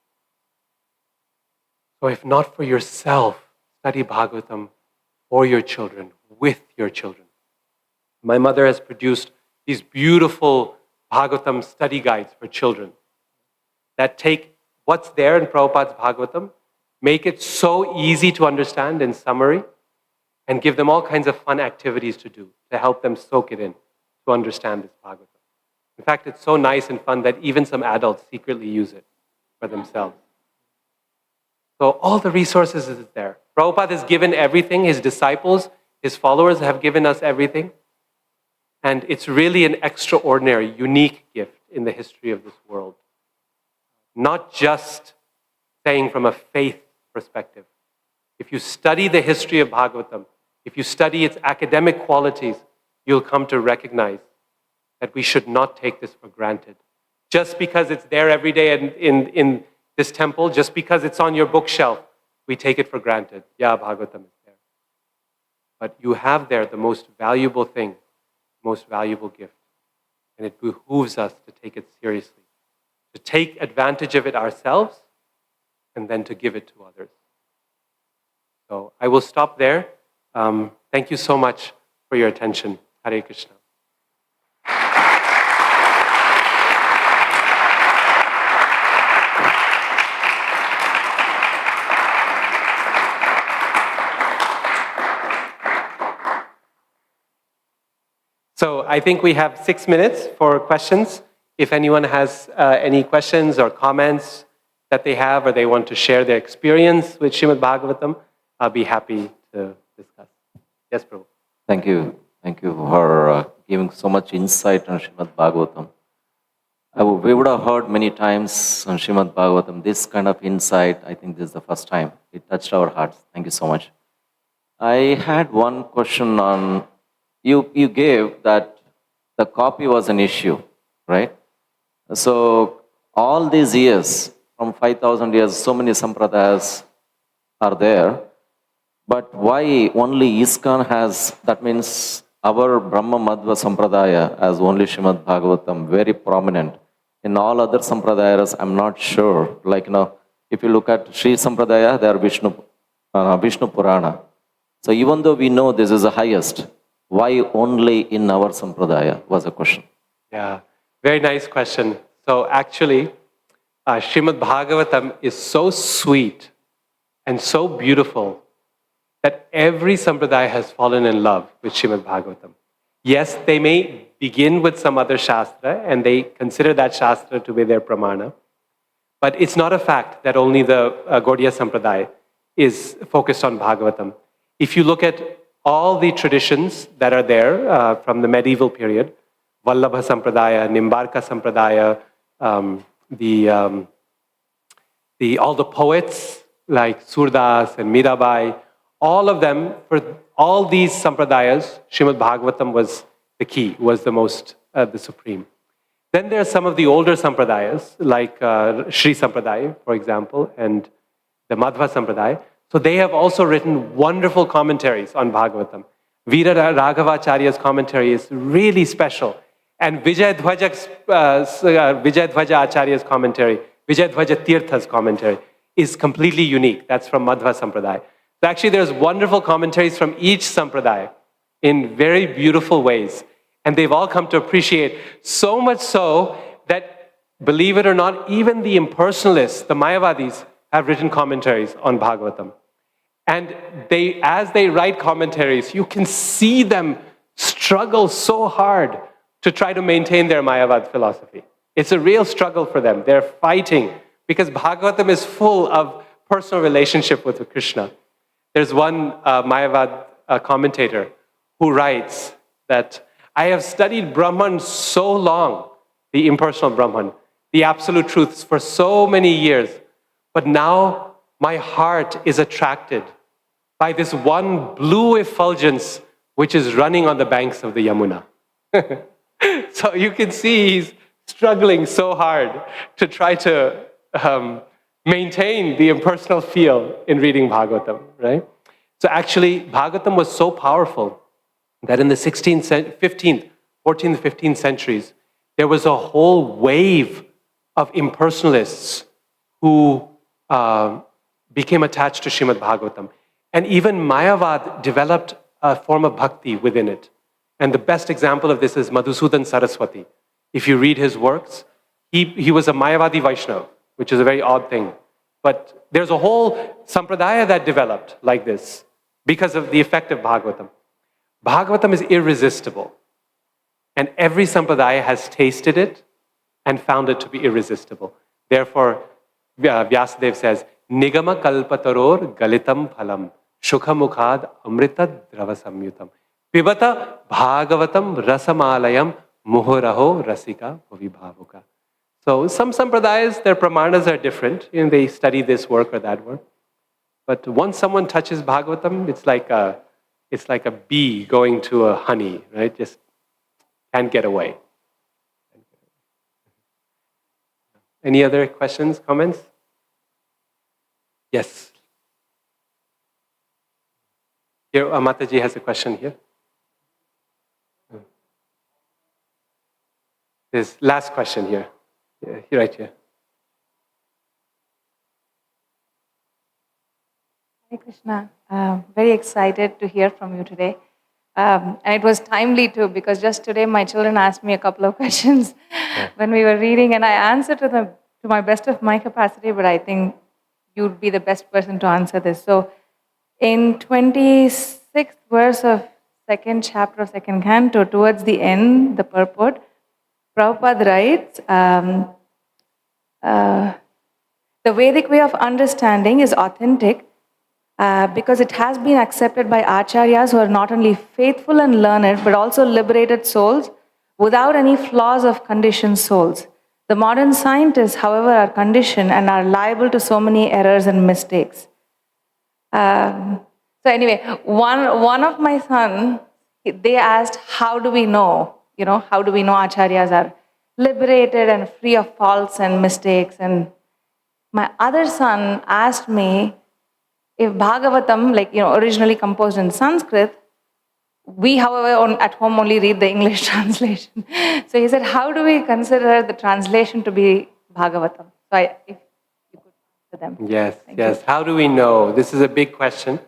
So if not for yourself, study Bhagavatam for your children, with your children. My mother has produced these beautiful Bhagavatam study guides for children that take what's there in Prabhupada's Bhagavatam, make it so easy to understand in summary, and give them all kinds of fun activities to do to help them soak it in, to understand this Bhagavatam. In fact, it's so nice and fun that even some adults secretly use it for themselves. So all the resources is there. Prabhupada has given everything. His disciples, his followers have given us everything. And it's really an extraordinary, unique gift in the history of this world. Not just saying from a faith perspective. If you study the history of Bhagavatam, if you study its academic qualities, you'll come to recognize that we should not take this for granted. Just because it's there every day in this temple, just because it's on your bookshelf, we take it for granted. Yeah, Bhagavatam is there. But you have there the most valuable thing, most valuable gift. And it behooves us to take it seriously, to take advantage of it ourselves, and then to give it to others. So I will stop there. Thank you so much for your attention. Hare Krishna. So I think we have 6 minutes for questions. If anyone has any questions or comments that they have, or they want to share their experience with Srimad Bhagavatam, I'll be happy to discuss. Yes, Prabhu. Thank you. Thank you for giving so much insight on Srimad Bhagavatam. We would have heard many times on Srimad Bhagavatam this kind of insight. I think this is the first time. It touched our hearts. Thank you so much. I had one question on, you gave that the copy was an issue, right? So all these years, from 5,000 years, so many sampradayas are there. But why only ISKCON has, that means our Brahma Madhva Sampradaya has only Srimad Bhagavatam, very prominent. In all other Sampradayas, I'm not sure. Like, if you look at Sri Sampradaya, they are Vishnu Purana. So even though we know this is the highest, why only in our Sampradaya was a question. Yeah, very nice question. So actually, Srimad Bhagavatam is so sweet and so beautiful that every sampradaya has fallen in love with Srimad Bhagavatam. Yes, they may begin with some other shastra and they consider that shastra to be their pramana, but it's not a fact that only the Gaudiya Sampradaya. is focused on Bhagavatam. If you look at all the traditions that are there from the medieval period, Vallabha Sampradaya, Nimbarka Sampradaya, all the poets like Surdas and Mirabai, all of them, for all these sampradayas, Srimad Bhagavatam was the key, was the supreme. Then there are some of the older sampradayas, like Sri Sampradaya, for example, and the Madhva Sampradaya. So they have also written wonderful commentaries on Bhagavatam. Veera Raghavacharya's commentary is really special. And Vijayadhwaja Acharya's commentary, Vijayadhwaja Tirtha's commentary, is completely unique. That's from Madhva Sampradaya. So actually there's wonderful commentaries from each Sampradaya in very beautiful ways. And they've all come to appreciate, so much so that, believe it or not, even the impersonalists, the Mayavadis, have written commentaries on Bhagavatam. And as they write commentaries, you can see them struggle so hard to try to maintain their Mayavad philosophy. It's a real struggle for them. They're fighting because Bhagavatam is full of personal relationship with Krishna. There's one Mayavad commentator who writes that, I have studied Brahman so long, the impersonal Brahman, the absolute truths for so many years, but now my heart is attracted by this one blue effulgence which is running on the banks of the Yamuna. So you can see he's struggling so hard to try to maintain the impersonal feel in reading Bhagavatam, right? So actually, Bhagavatam was so powerful that in the 14th, 15th centuries, there was a whole wave of impersonalists who became attached to Srimad Bhagavatam. And even Mayavad developed a form of bhakti within it. And the best example of this is Madhusudan Saraswati. If you read his works, he was a Mayavadi Vaishnava, which is a very odd thing. But there's a whole sampradaya that developed like this because of the effect of Bhagavatam. Bhagavatam is irresistible. And every sampradaya has tasted it and found it to be irresistible. Therefore, Vyasadeva says, Nigama kalpataror galitam phalam, shukha mukhad amrita drava samyutam, pibata bhagavatam rasamalayam muhuraho rasika bhavika. So some sampradayas, their pramanas are different. They study this work or that work. But once someone touches Bhagavatam, it's like a bee going to a honey, right? Just can't get away. Any other questions, comments? Yes. Here, Mataji has a question here. This last question here. Yeah, right here. Hi Krishna, very excited to hear from you today. And it was timely too, because just today my children asked me a couple of questions when we were reading, and I answered to them to my best of my capacity, but I think you'd be the best person to answer this. So in 26th verse of 2nd chapter of 2nd canto, towards the end, the purport, Prabhupada writes, the Vedic way of understanding is authentic because it has been accepted by acharyas who are not only faithful and learned, but also liberated souls without any flaws of conditioned souls. The modern scientists, however, are conditioned and are liable to so many errors and mistakes. So anyway, one of my sons, they asked, how do we know? How do we know acharyas are liberated and free of faults and mistakes? And my other son asked me if Bhagavatam, originally composed in Sanskrit, we, however, at home only read the English translation. So he said, how do we consider the translation to be Bhagavatam? So if you could answer them. Yes, Thank yes. you. How do we know? This is a big question.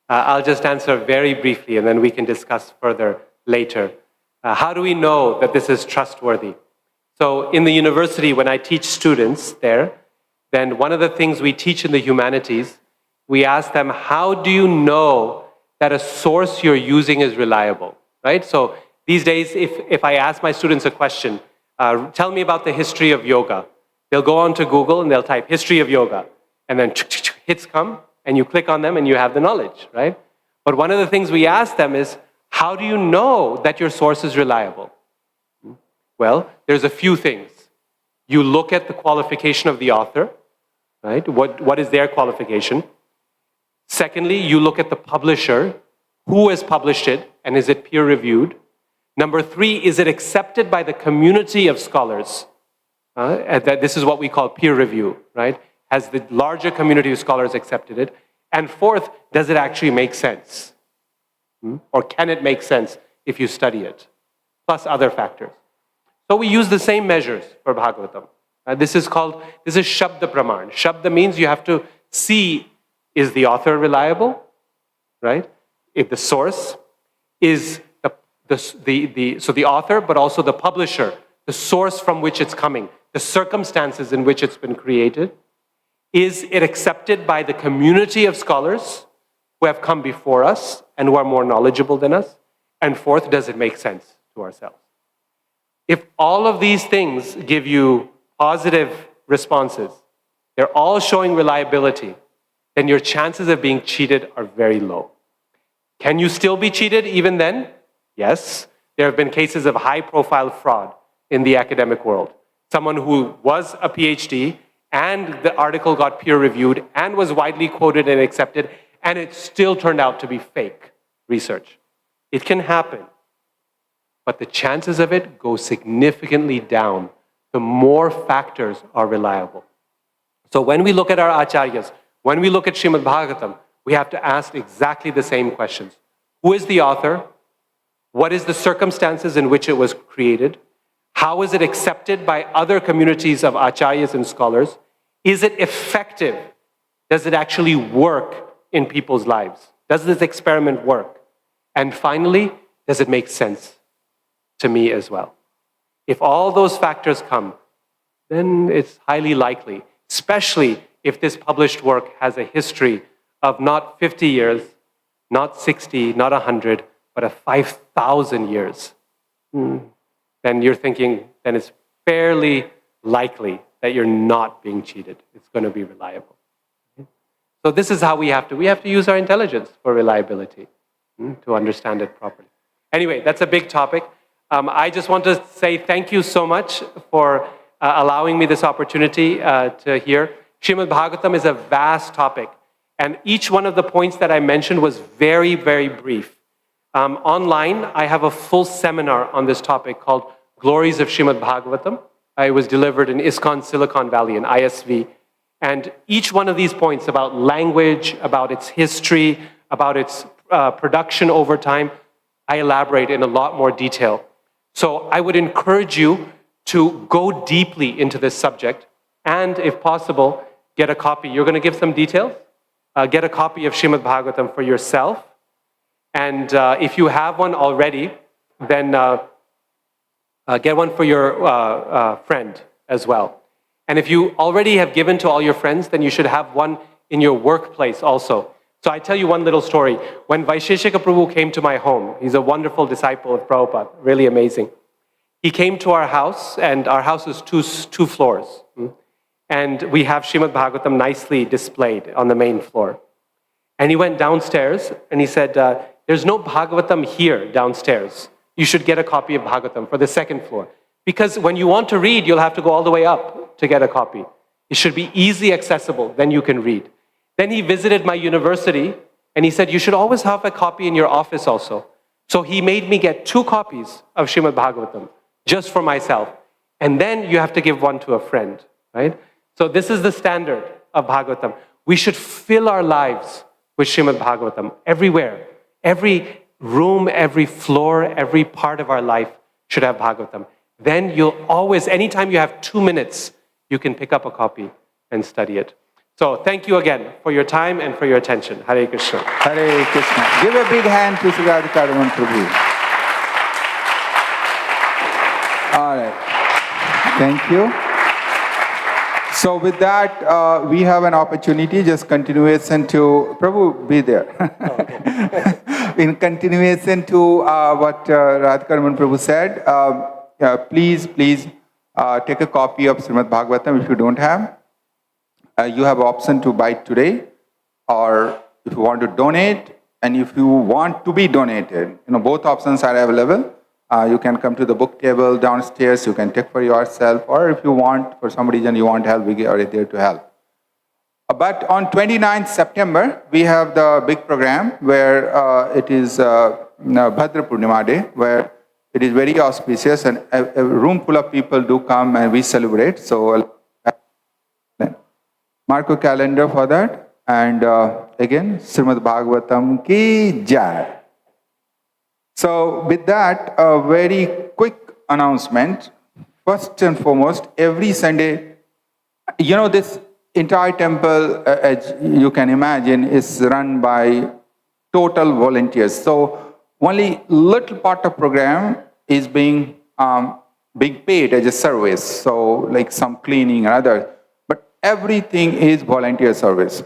I'll just answer very briefly and then we can discuss further later. How do we know that this is trustworthy? So in the university, when I teach students there, then one of the things we teach in the humanities, we ask them, how do you know that a source you're using is reliable, right? So these days, if I ask my students a question, tell me about the history of yoga, they'll go on to Google and they'll type history of yoga, and then hits come, and you click on them and you have the knowledge, right? But one of the things we ask them is, how do you know that your source is reliable? Well, there's a few things. You look at the qualification of the author, right? What is their qualification? Secondly, you look at the publisher. Who has published it, and is it peer-reviewed? Number 3, is it accepted by the community of scholars? This is what we call peer review, right? Has the larger community of scholars accepted it? And fourth, does it actually make sense? Or can it make sense if you study it? Plus other factors. So we use the same measures for Bhagavatam. This is Shabda Praman. Shabda means you have to see, is the author reliable, right? If the source is the author, but also the publisher, the source from which it's coming, the circumstances in which it's been created. Is it accepted by the community of scholars who have come before us and who are more knowledgeable than us? And fourth, does it make sense to ourselves? If all of these things give you positive responses, they're all showing reliability, then your chances of being cheated are very low. Can you still be cheated even then? Yes. There have been cases of high-profile fraud in the academic world. Someone who was a PhD and the article got peer-reviewed and was widely quoted and accepted, and it still turned out to be fake research. It can happen, but the chances of it go significantly down the more factors are reliable. So when we look at our acharyas, when we look at Srimad Bhagavatam, we have to ask exactly the same questions. Who is the author? What is the circumstances in which it was created? How is it accepted by other communities of acharyas and scholars? Is it effective? Does it actually work in people's lives? Does this experiment work? And finally, does it make sense to me as well? If all those factors come, then it's highly likely, especially if this published work has a history of not 50 years, not 60, not 100, but of 5,000 years, then you're thinking, then it's fairly likely that you're not being cheated. It's going to be reliable. So this is how we have to use our intelligence for reliability to understand it properly. Anyway, that's a big topic. I just want to say thank you so much for allowing me this opportunity to hear. Srimad Bhagavatam is a vast topic, and each one of the points that I mentioned was very, very brief. Online, I have a full seminar on this topic called Glories of Srimad Bhagavatam. It was delivered in ISKCON Silicon Valley, in ISV. And each one of these points about language, about its history, about its production over time, I elaborate in a lot more detail. So I would encourage you to go deeply into this subject and, if possible, get a copy. You're going to give some details. Get a copy of Srimad Bhagavatam for yourself. And if you have one already, then get one for your friend as well. And if you already have given to all your friends, then you should have one in your workplace also. So I tell you one little story. When Vaisheshika Prabhu came to my home, he's a wonderful disciple of Prabhupada, really amazing. He came to our house, and our house is two floors. And we have Srimad Bhagavatam nicely displayed on the main floor. And he went downstairs, and he said, there's no Bhagavatam here downstairs. You should get a copy of Bhagavatam for the second floor. Because when you want to read, you'll have to go all the way up to get a copy. It should be easily accessible, then you can read. Then he visited my university, and he said, you should always have a copy in your office also. So he made me get 2 copies of Srimad Bhagavatam, just for myself. And then you have to give one to a friend, right? So this is the standard of Bhagavatam. We should fill our lives with Srimad Bhagavatam everywhere. Every room, every floor, every part of our life should have Bhagavatam. Then you'll always, anytime you have 2 minutes, you can pick up a copy and study it. So thank you again for your time and for your attention. Hare Krishna. Hare Krishna. Give a big hand to Sri Radhika Raman Prabhu. All right. Thank you. So with that, we have an opportunity, just continuation to, Prabhu, be there. In continuation to what Radhika Raman Prabhu said, please take a copy of Srimad Bhagavatam if you don't have. You have option to buy it today. or if you want to donate, and if you want to be donated, both options are available. You can come to the book table downstairs, you can take for yourself, or if you want, for some reason you want help, we are there to help. But on 29th September, we have the big program where it is Bhadra Purnima Day, where it is very auspicious and a room full of people do come and we celebrate. So mark a calendar for that. And again, Srimad Bhagavatam ki jai. So with that, a very quick announcement. First and foremost, every Sunday, this entire temple, as you can imagine, is run by total volunteers. So only little part of program is being paid as a service. So like some cleaning and other, but everything is volunteer service.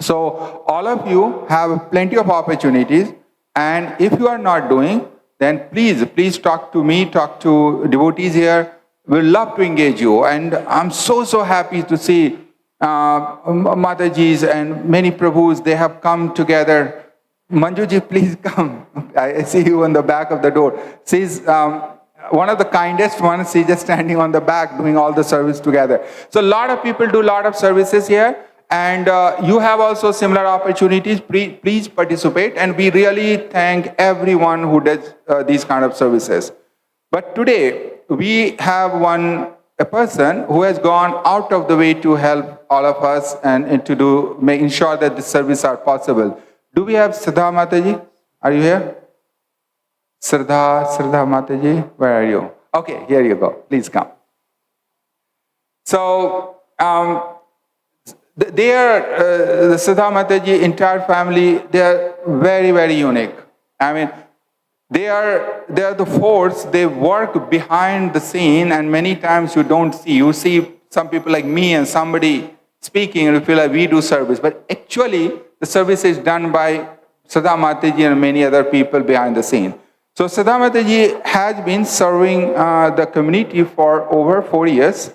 So all of you have plenty of opportunities, and if you are not doing, then please talk to me, talk to devotees here. We'd love to engage you, and I'm so happy to see Matajis and many Prabhus, they have come together. Manjuji, please come. I see you on the back of the door. She's one of the kindest ones. She's just standing on the back doing all the service together. So a lot of people do a lot of services here. And you have also similar opportunities. Please participate. And we really thank everyone who does these kind of services. But today, we have a person who has gone out of the way to help all of us and to ensure that the service are possible. Do we have Siddha Mataji? Are you here? Siddha Mataji, where are you? Okay, here you go. Please come. So, they are, the Siddha Mataji entire family, they are very unique. I mean, they are the force, they work behind the scene, and many times you don't see. You see some people like me and somebody speaking and you feel like we do service. But actually, the service is done by Siddha Mataji and many other people behind the scene. So Siddha Mataji has been serving the community for over 4 years.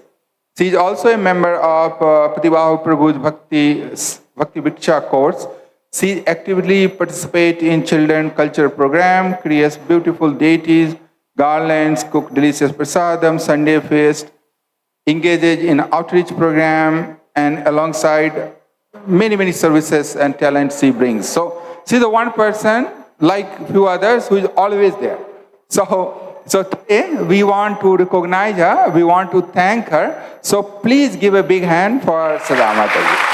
She is also a member of Pratibahu Prabhu's Bhakti Viksha course. She actively participates in children culture program, creates beautiful deities, garlands, cook delicious prasadam, Sunday feast, engages in outreach program, and alongside many services and talents she brings. So she's the one person, like few others, who is always there. So today we want to recognize her, we want to thank her. So please give a big hand for Siddha Mataji.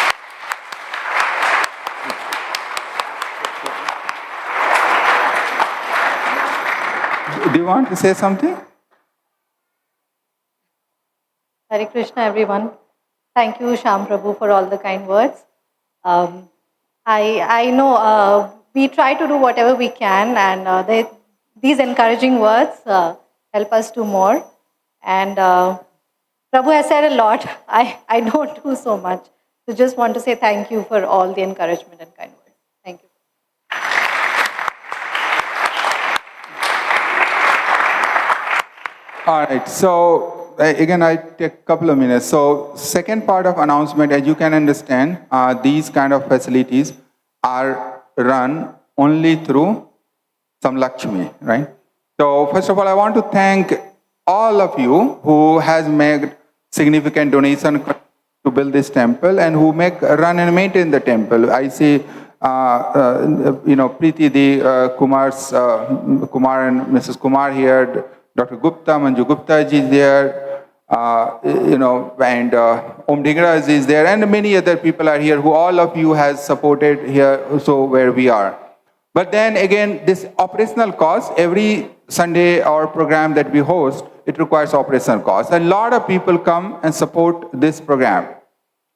Do you want to say something? Hare Krishna, everyone. Thank you, Shyam Prabhu, for all the kind words. I know we try to do whatever we can, and these encouraging words help us do more. And Prabhu has said a lot. I don't do so much. So just want to say thank you for all the encouragement and kind words. Thank you. All right, so again, I take a couple of minutes. So second part of announcement, as you can understand, these kind of facilities are run only through some Lakshmi, right? So first of all, I want to thank all of you who has made significant donation to build this temple and who run and maintain the temple. I see, Preeti, Kumar and Mrs. Kumar here, Dr. Gupta, Manju Gupta ji is there, and Om Dhingra is there, and many other people are here who all of you has supported here, so where we are. But then again, this operational cost, every Sunday our program that we host, it requires operational cost. A lot of people come and support this program.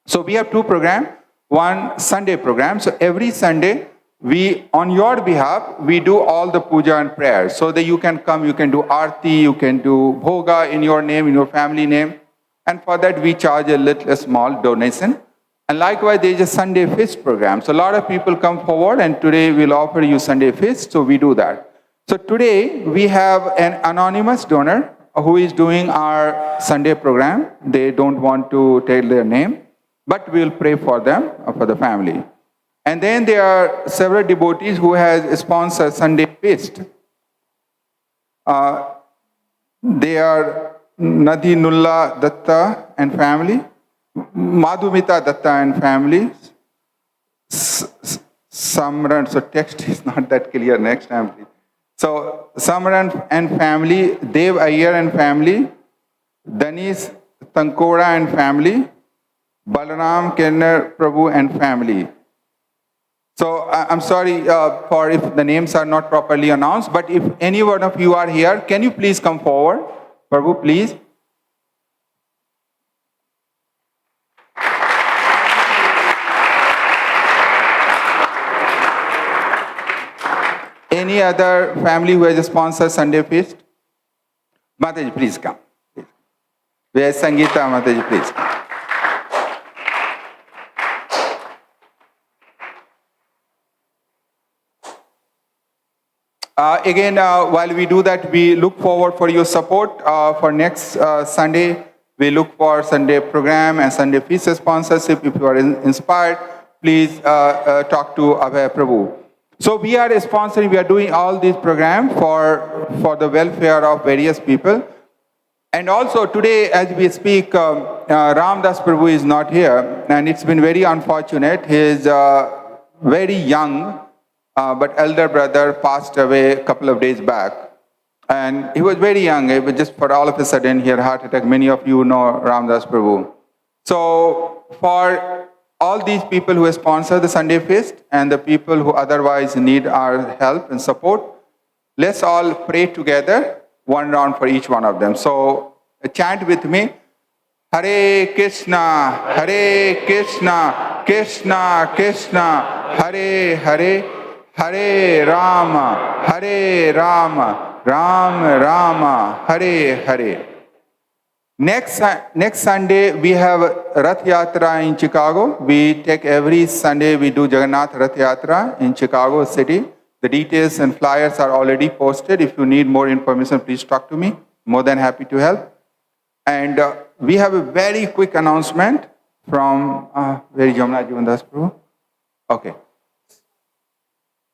So we have two programs, one Sunday program. So every Sunday, on your behalf, we do all the puja and prayer so that you can come, you can do arti, you can do bhoga in your name, in your family name. And for that, we charge a small donation. And likewise, there is a Sunday feast program. So a lot of people come forward, and today we'll offer you Sunday feast, so we do that. So today, we have an anonymous donor who is doing our Sunday program. They don't want to tell their name, but we'll pray for them, for the family. And then there are several devotees who has sponsored Sunday feast. They are Nadhinulla Datta and family, Madhumita Datta and family, Samran, so text is not that clear, next time please. So Samran and family, Dev Iyer and family, Danis Tankora and family, Balaram Kenner Prabhu and family. So I'm sorry for if the names are not properly announced, but if any one of you are here, can you please come forward? Prabhu, please. Any other family who has sponsored Sunday feast? Mataji, please come. Where is Sangeeta? Mataji, please come. Again, while we do that, we look forward for your support for next Sunday. We look for Sunday program and Sunday feast sponsorship. If you are inspired, please talk to Abhay Prabhu. So we are sponsoring, we are doing all these programs for the welfare of various people. And also today, as we speak, Ramdas Prabhu is not here, and it's been very unfortunate. He is very young, but elder brother passed away a couple of days back. And he was very young, it was just for all of a sudden he had a heart attack. Many of you know Ramdas Prabhu. So for all these people who sponsor the Sunday feast and the people who otherwise need our help and support, let's all pray together, one round for each one of them. So chant with me. Hare Krishna, Krishna Krishna, Hare Hare, Hare Rama, Rama Rama, Hare Hare. Next Sunday, we have Rath Yatra in Chicago. We take every Sunday, we do Jagannath Rath Yatra in Chicago City. The details and flyers are already posted. If you need more information, please talk to me. More than happy to help. And we have a very quick announcement from, where is Jamna Jivandas Prabhu? Okay.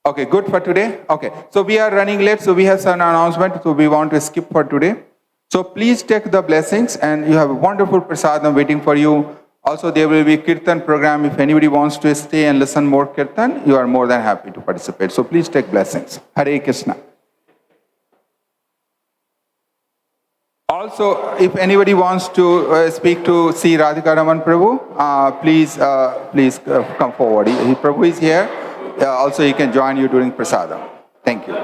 Okay, good for today? Okay, so we are running late, so we have some announcement, so we want to skip for today. So please take the blessings, and you have a wonderful prasadam waiting for you. Also, there will be Kirtan program. If anybody wants to stay and listen more Kirtan, you are more than happy to participate. So please take blessings. Hare Krishna. Also, if anybody wants to speak to Sri Radhika Raman Prabhu, please come forward. Prabhu is here. Also, he can join you during prasadam. Thank you.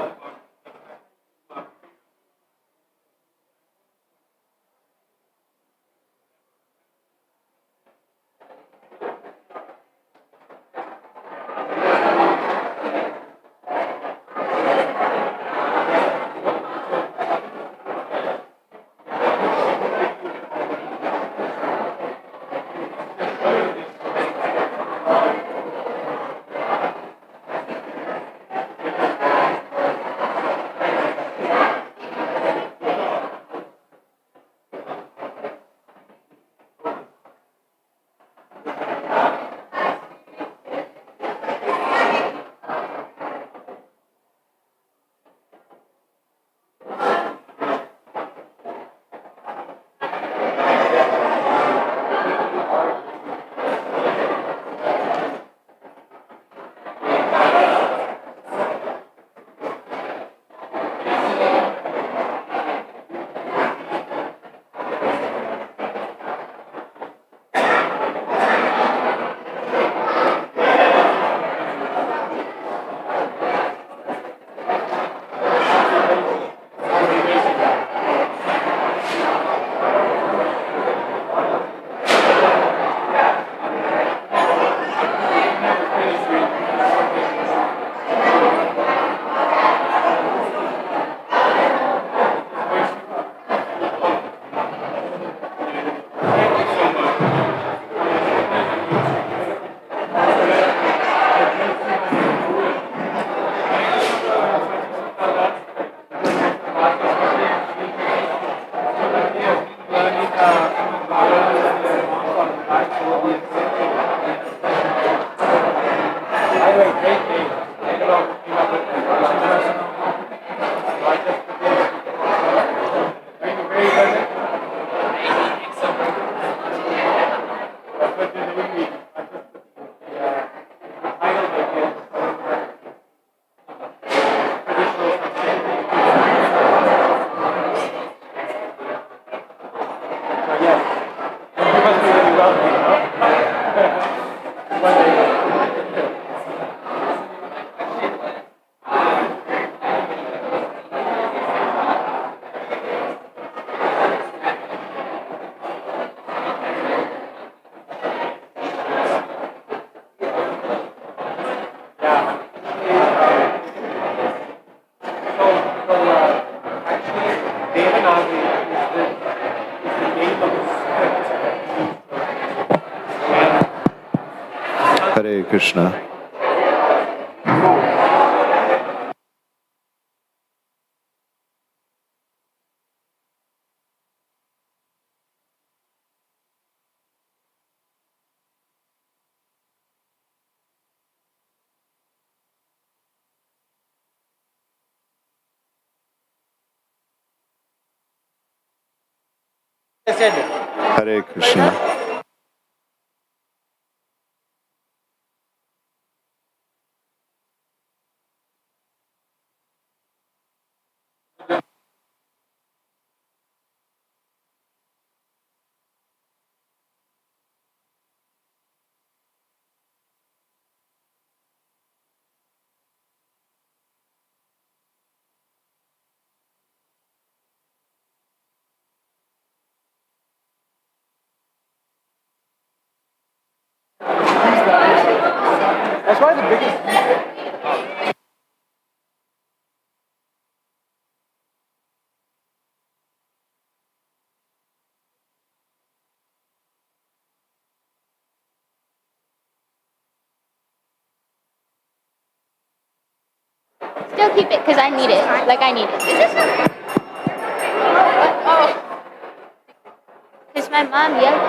Hare Krishna. Hare Krishna. Still keep it because I need it. Like I need it. Is this one? Oh. Because my mom yelled.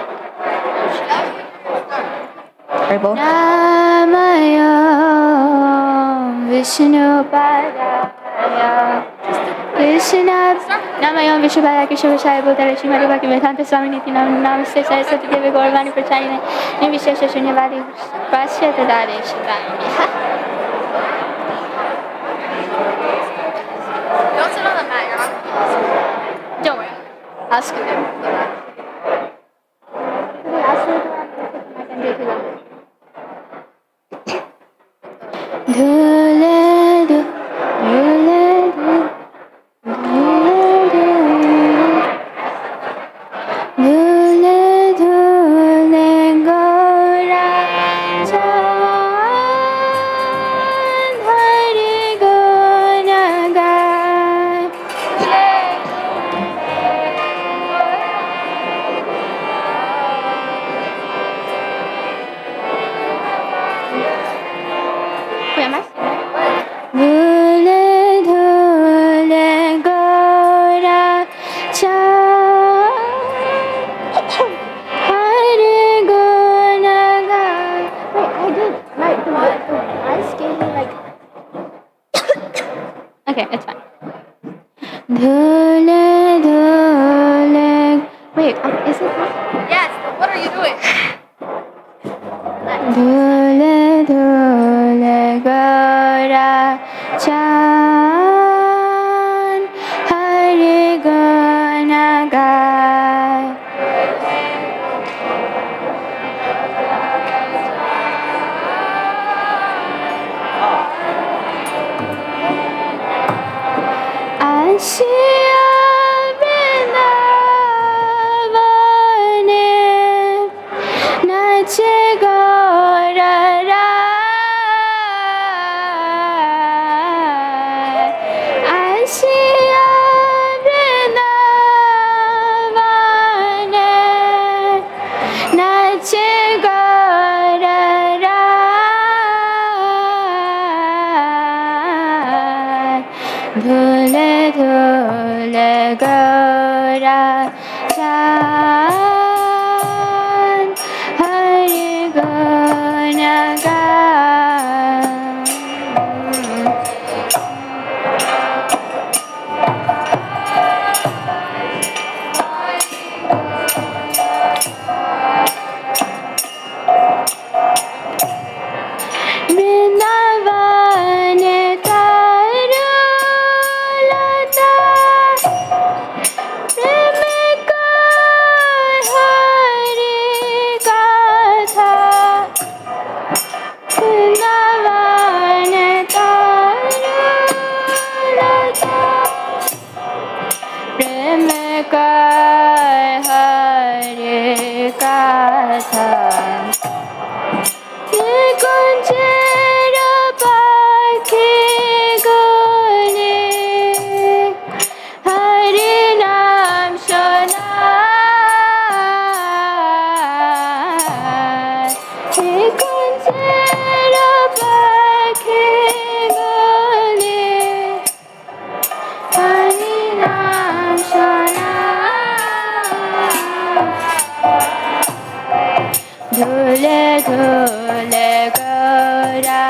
Prabhu. Namayam Vishnu Padaya Krishna Namayam Vishnu Padaya Krishna Vishaya Bhutara Shrimati Bhakti Vedanta Swami Niti Namaste Saraswati Devi Gaurvani Pracharine Nirvishesha Shunyavadi Pashyata Dade Shivaya. Don't sit on the mat, you're on the floor. Don't worry. I'll scoot him. I'll scoot him. I can do it. Dhule dhu, dhule dhu, dhule dhu, dhule dhule gora chan, hari guna gai. Wait, am I singing? Dhule dhule gora chan, hari guna gai. Wait, I did. The ice skating like. Okay, it's fine. Dhule dhule. Wait, is it? Yes. What are you doing? Dhule dhule gora chan, hari guna gai. Ashiya Vrindavane nache Gaura Rai. Ashiya Vrindavane nache Gaura Rai. Dhule dhule gora chan, hari guna gai. নিকুঞ্জের পাখি গলে হরি নাম শোনায় নিকুঞ্জের পাখি গলে হরি নাম শোনায় ধুলে ধুলে গৌরা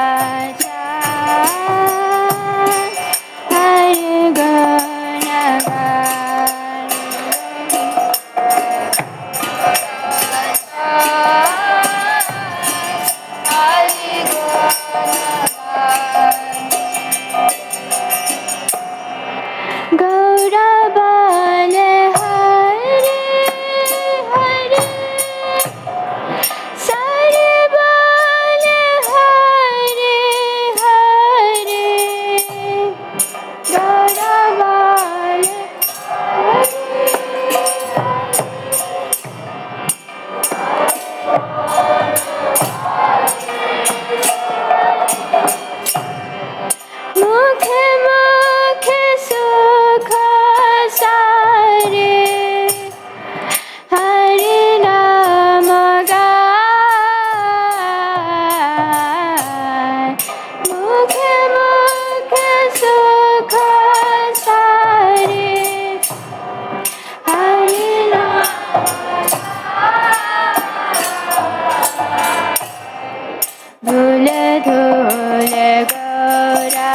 হরি গুণ গৌরা বলে হরি হরি সারে বলে হরে হরে গৌরা বলে মুখে মুখে সুখ সারে হরি নাম গায় মুখে মুখে সুখ সারে হরি নাম ধুলে ধুলে গৌরা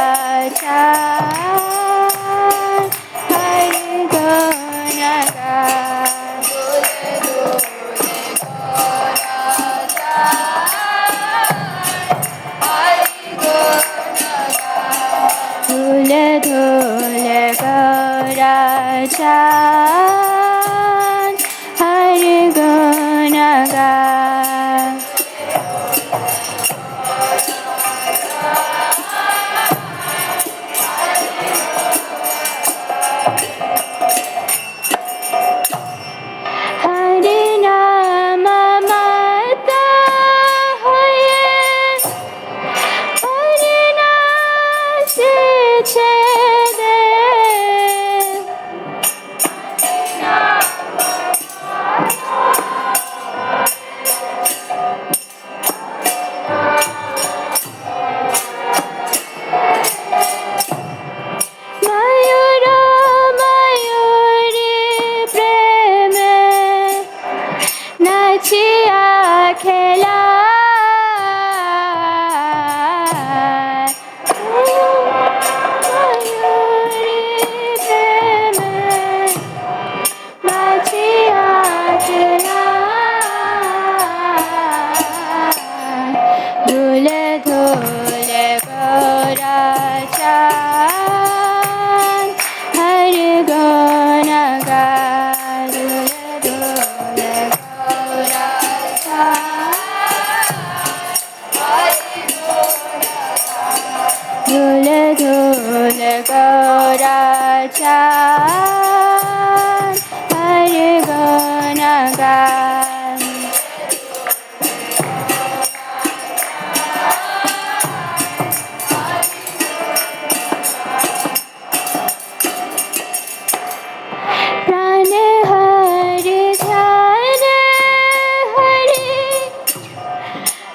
চাঁদ হরি গুণ গায় ধুলে ধুলে গৌরা চাঁদ হরি গুণ গায় হরি নাম মাতা হয়ে হরি নাচছে দেব ময়ূর ময়ূরী প্রেমে নাচিয়া খেলা ময়ূরী প্রেমে নাচিয়া খেলা ধুলে ধুলে গৌরা চাঁদ হরি গুণ গায় ধুলে ধুলে গৌরা চাঁদ ধুলে ধুলে গৌরা চাঁদ হরি গুণ গায় প্রাণে হরি ধ্যানে হরি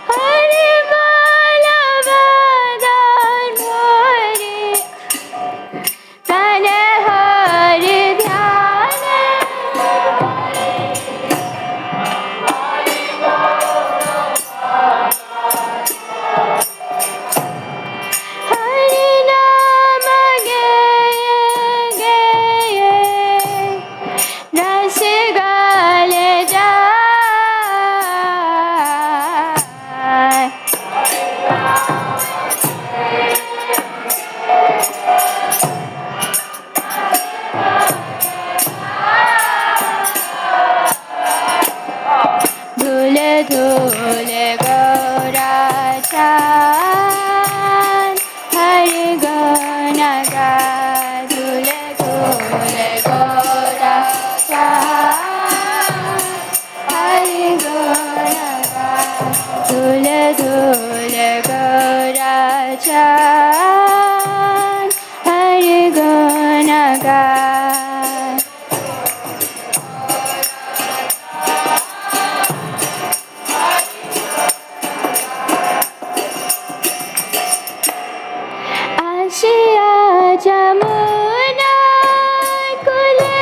হরি বলা বাদান হরি প্রাণে হরি ধ্যানে হরি নাম গেয়ে গেয়ে রস গালে যায় ধুলে ধুলে গৌরা চাঁদ হরি গুণ গায় ধুলে ধুলে গৌরা চাঁদ হরি গুণ chant, Hari Guna gain. Ashiya Jamuna kule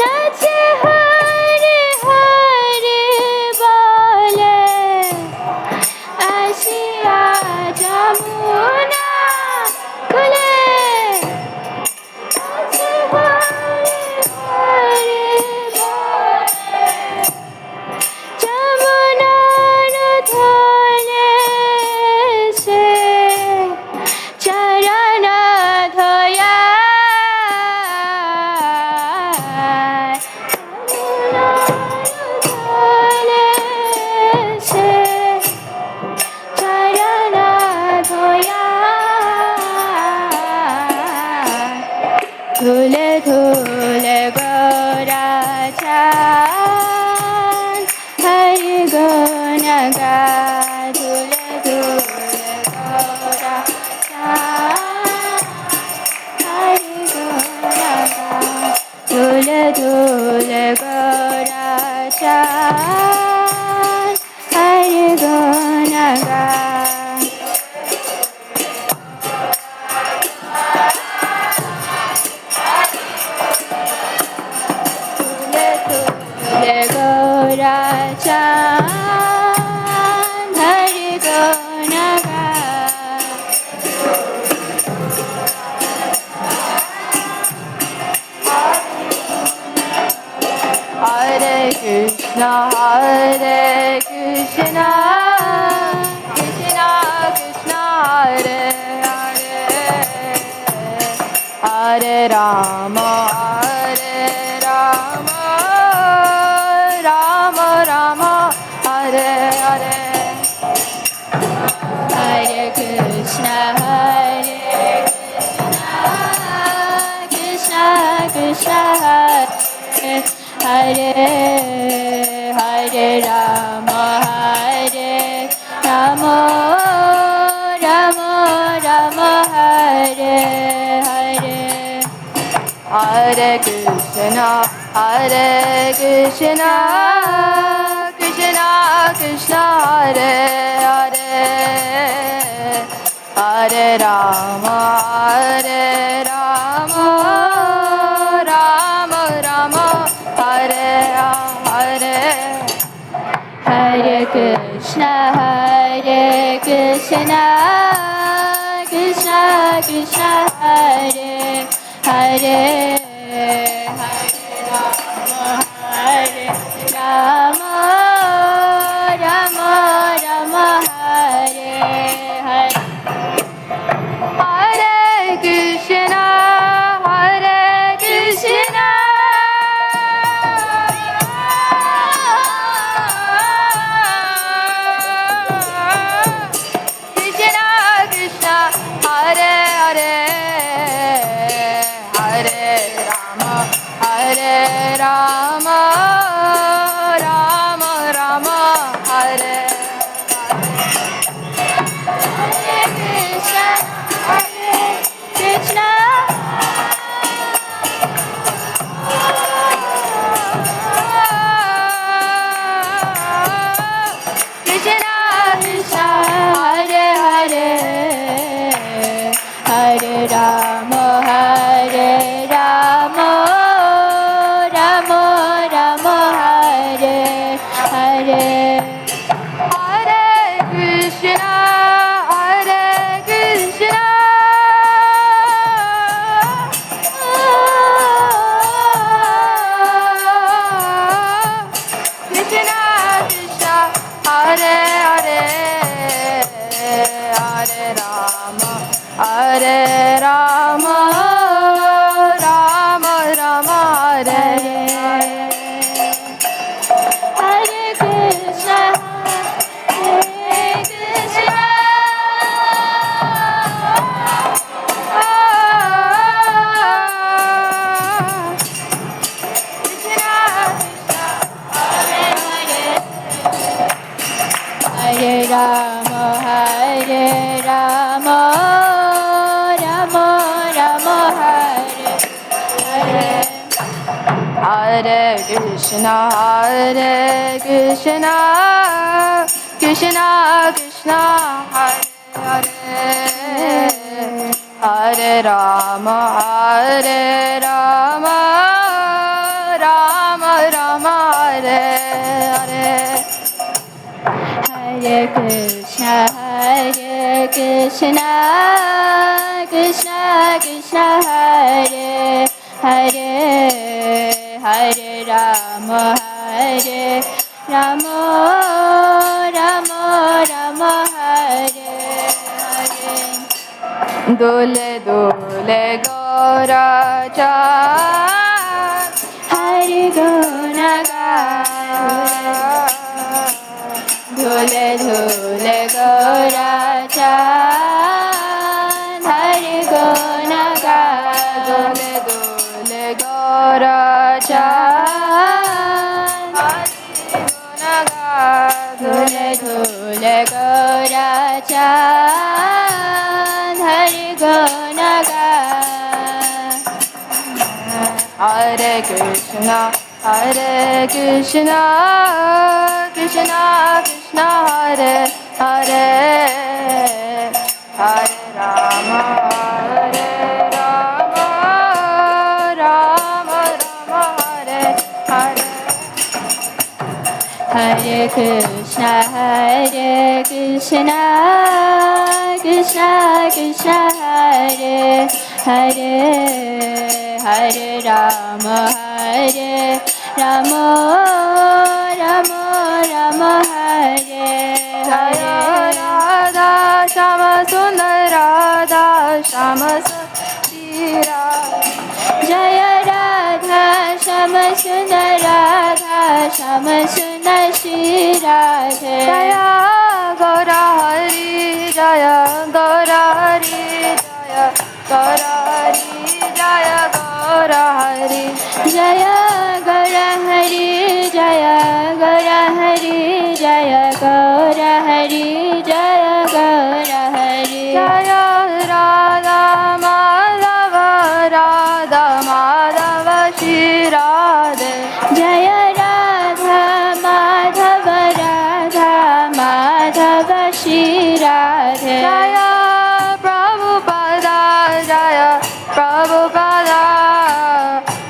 nache Hari Hari bole. Ashiya Jamuna kule nache Hari Hari bole. Jamuna dhane se charana dhoya. Jamuna dhane se charana dhoya. Dhule dhule gora chant, Hari Guna gain. Dhule dhule gora chant, Hari Guna gain. Dhule dhule gora chant, Hari Guna gain. Dhule gora chant, Hari Guna gain. Hare Krishna, Krishna Krishna, Hare Hare, Hare Rama, Rama Rama, Hare Hare. Hare Krishna, Krishna Krishna, Hare Hare Rama, Rama Rama, Hare Hare. Hare Krishna, Krishna Krishna, Hare Hare, Hare Rama, Rama Rama, Hare Hare. Hare Krishna, Krishna Krishna, Hare Hare, Hare Rama, Rama Rama, Hare Hare. Hare Krishna, Krishna Krishna, Hare Hare, Hare Rama, Rama Rama, Hare Hare. Hare Krishna, Krishna Krishna, Hare Hare, Hare Rama, Rama Rama, Hare Hare. Hare Krishna, Krishna Krishna, Hare Hare, Hare Rama, Rama Rama, Hare Hare Krishna, Krishna Hare Rama, Krishna, Hare Krishna, Krishna Krishna, Hare Hare, Hare Rama, Hare Rama, Rama Rama, Hare Hare. Hare Krishna, Krishna Krishna, Hare Hare, Hare Rama, Hare Rama, Rama Rama, Hare Hare. Dole dole gora cha, Hare Guna Gaya. Dole dole gora cha, Hare Guna Gaya. Dole dole gora cha, Hare Guna Gaya. Dole dole gora cha, Hare Guna Gaya. Hare Krishna, Krishna Krishna, Hare Hare, Hare Rama, Hare Rama, Rama Rama, Hare Hare. Hare Krishna, Krishna Krishna, Hare Hare, Hare Rama, Hare Rama, Rama Rama, Hare Hare. Radha Shama Sundar, Radha Shama Sundar, Jaya Radha Shama Sundar, Radha Shama Sundar, Shri Radhe. Jaya Gaura Hari, Jaya Gaura Hari, Jaya Gaura Hari, Jaya Gaura Hari, Jaya Gaura Hari, Jaya Gaura Hari, Jaya Gaura Hari, Jaya Gaura Hari. Jaya Radha Madhava, Radha Madhava, Shri Radhe. Jaya Radha Madhava, Radha Madhava, Shri Radhe. Jaya Prabhupada, Jaya Prabhupada,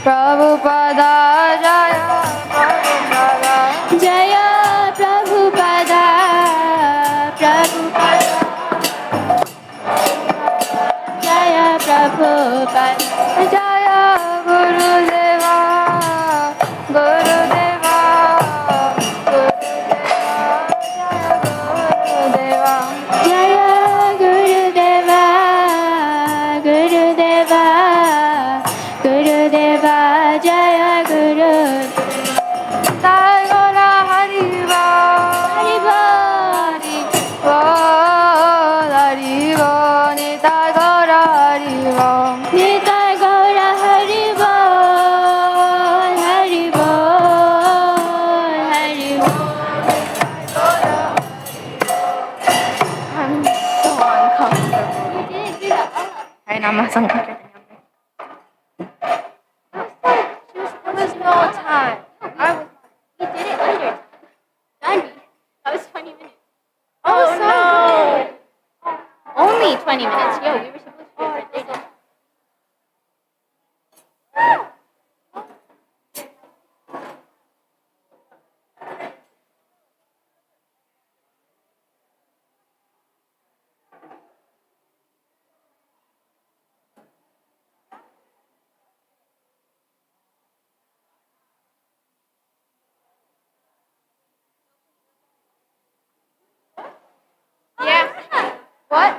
Prabhupada, Jaya Prabhupada, Jaya Prabhupada, Prabhupada, Jaya Prabhupada, Jaya Gurudeva, Gurudeva, Gurudeva, Jaya Gurudeva, Gurudeva, Gurudeva, Jaya Gurudeva. Tagora Hariva, Hariva, Hariva, Nitai Gora Hariva, Nitai Gora Hariva, Hariva, Hariva. I'm so uncomfortable. You didn't do that. Hari Nama Sankirtan. There was no time. We did it later. 90. That was 20 minutes. Oh, no. Only 20 minutes. Yo, we were supposed to do it right there. Yeah. What?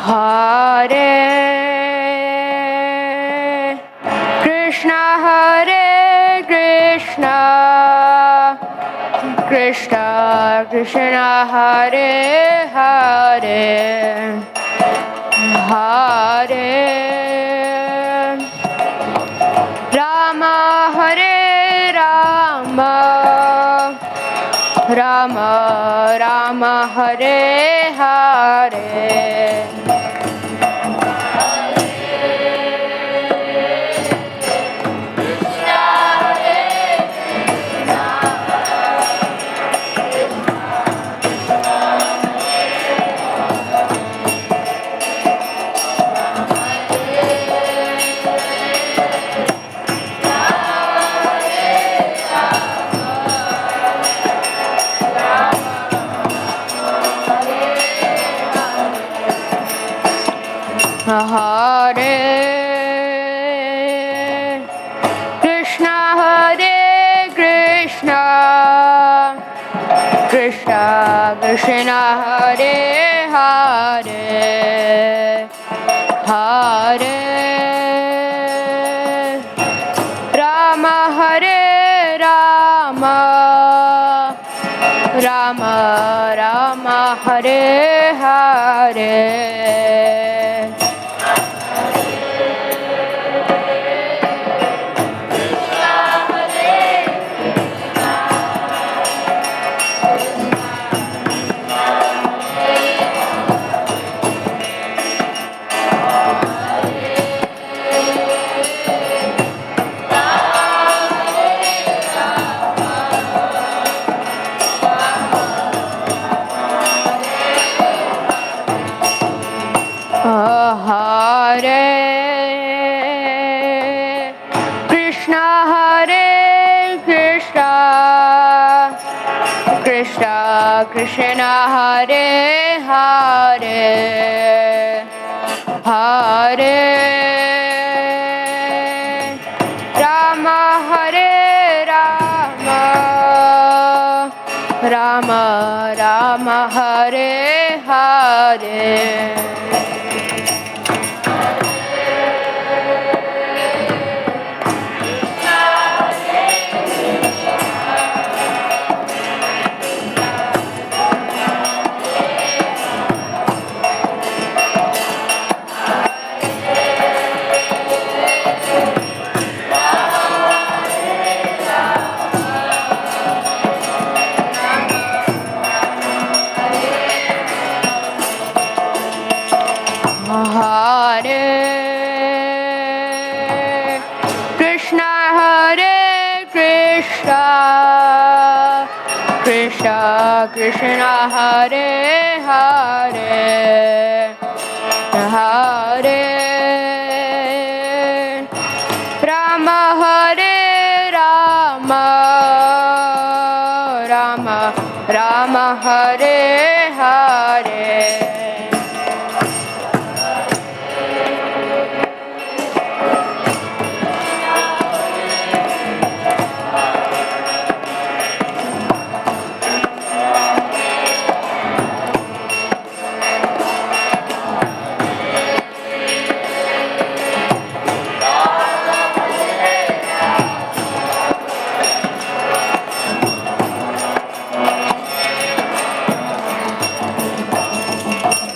Hare Krishna, Krishna Krishna, Hare Hare, Hare Rama, Hare Rama, Rama Rama, Hare Hare. Hare Krishna, Krishna Krishna, Hare Hare, Hare Rama, Hare Rama, Rama Rama, Hare Hare. Hare Krishna, Krishna Krishna, Hare Hare, Hare Rama, Hare Rama, Rama Rama, Hare Hare. Hare Krishna, Krishna Krishna, Hare Hare, Hare Rama, Hare Rama, Rama Rama, Hare Hare.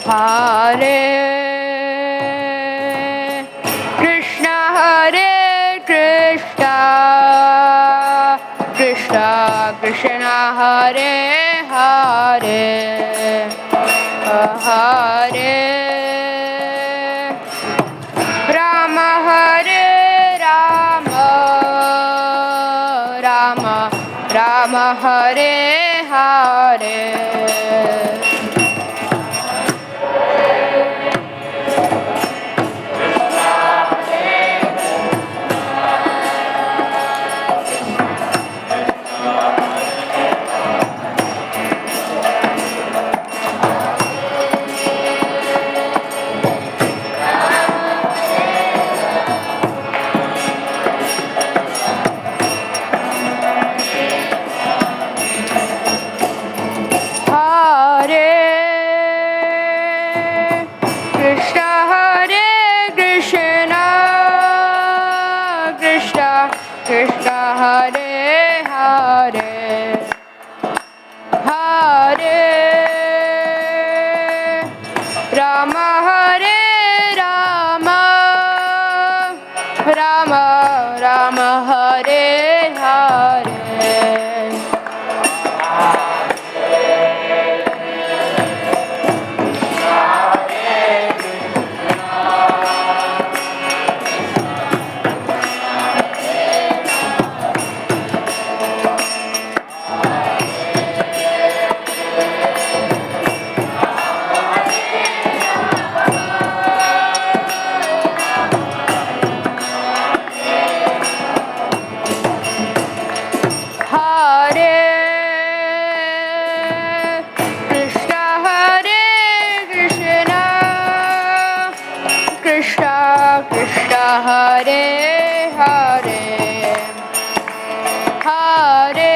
Hare Krishna, Krishna Krishna, Hare Hare, Hare Rama, Hare Rama, Rama Rama, Hare Hare. Hare Krishna Krishna Hare Hare Hare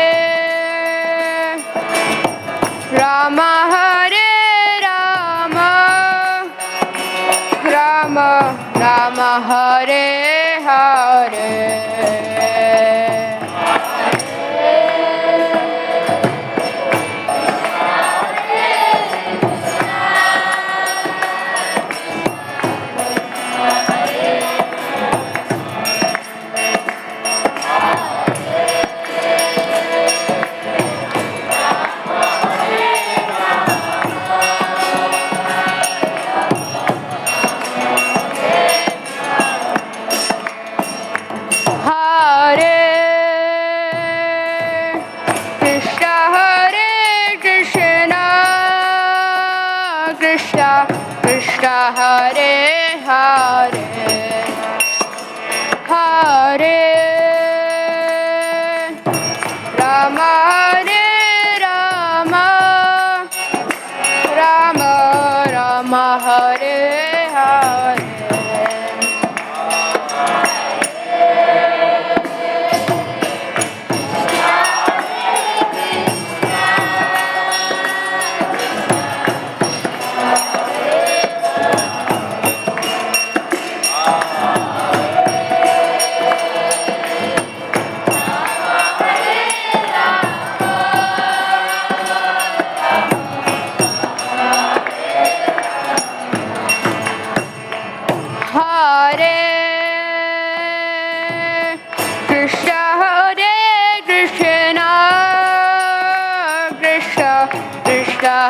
Rama Hare Rama Rama Rama Hare Hare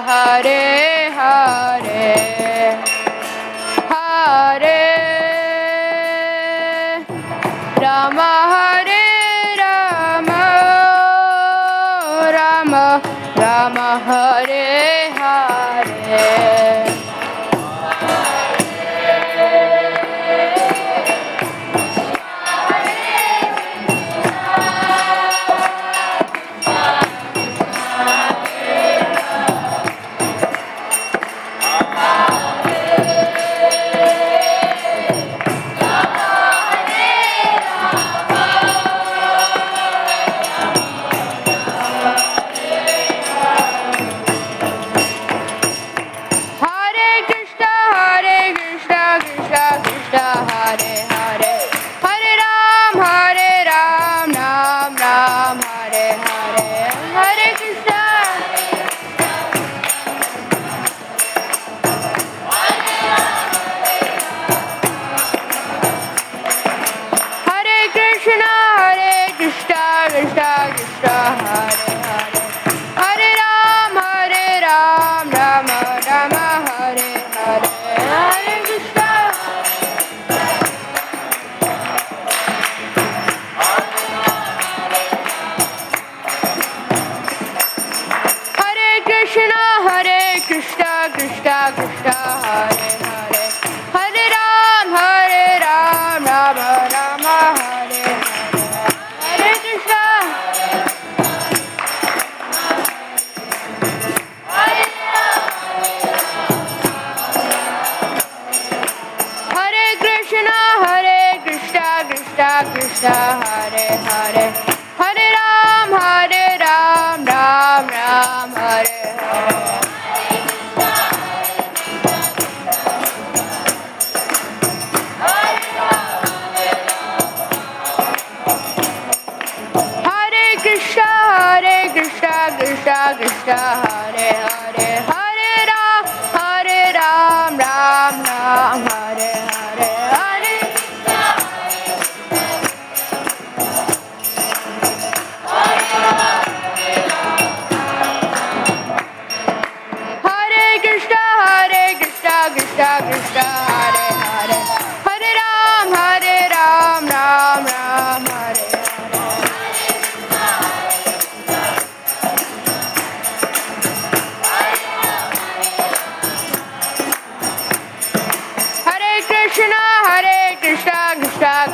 Hare Hare Hare Rama Hare Rama Rama Rama Hare Hare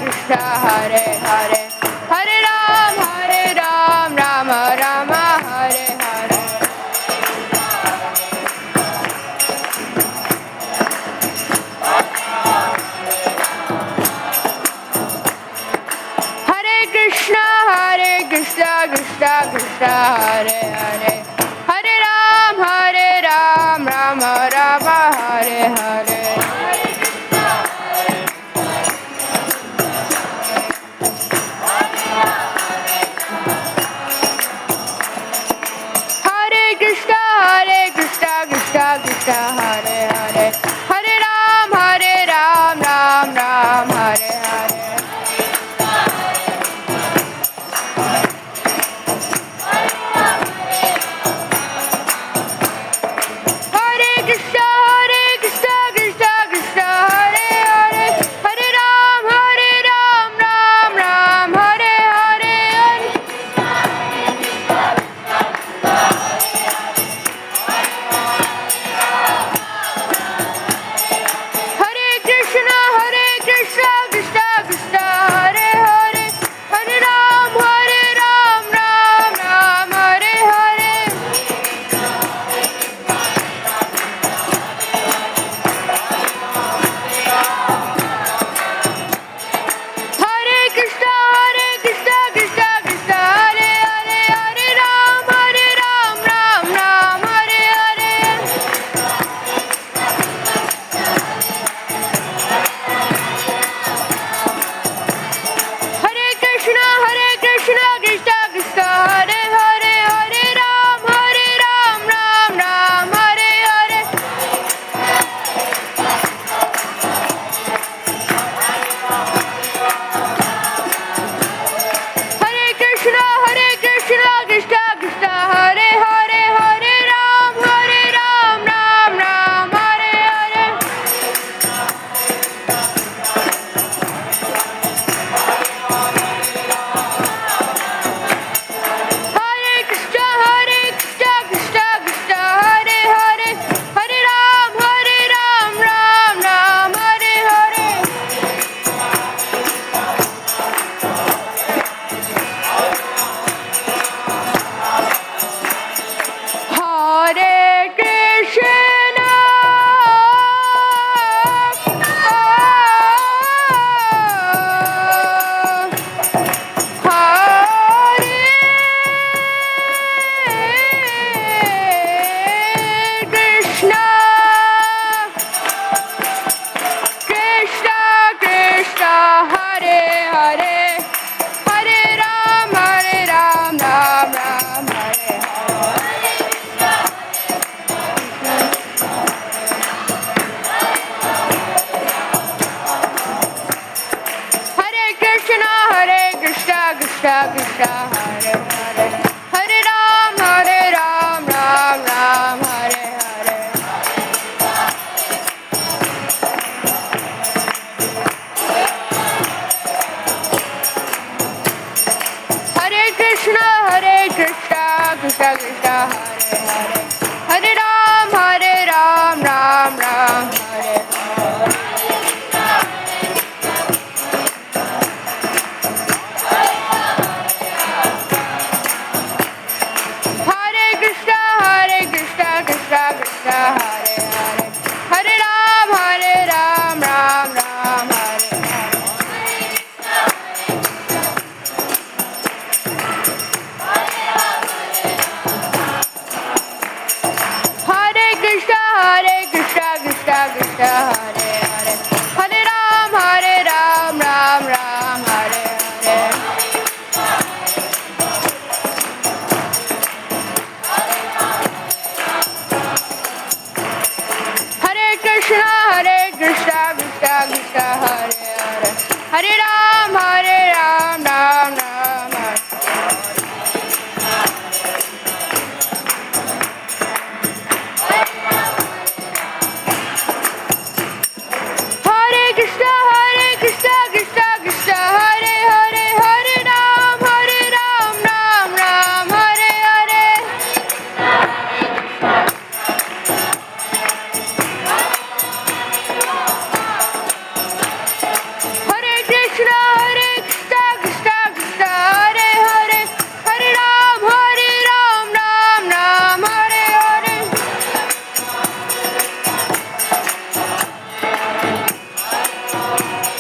Hare Hare Hare Rama Hare Rama Rama Rama Hare Hare Krishna, Hare Hare, Hare Ram, Ram Ram, Hare Krishna, Krishna Krishna, Hare Hare, Hare Ram, Ram Ram, Hare Hare. Hare Krishna, Krishna Krishna, Hare Hare, Hare Ram, Ram Ram, Hare Hare. Hare Krishna, Krishna Krishna, Hare Hare, Hare Ram, Ram Ram, Hare Hare. Hare Krishna, Krishna Krishna, Hare Hare, Hare Ram, Ram Ram, Hare Hare. Hare Krishna, Krishna Krishna, Hare Hare, Hare Ram, Ram Ram, Hare. Hare Krishna, Krishna Krishna, Hare Hare, Hare Ram, Ram Ram, Hare Hare. Hare Krishna, Krishna Krishna, Hare Hare, Hare Ram, Ram Ram, Hare Hare. Hare Krishna,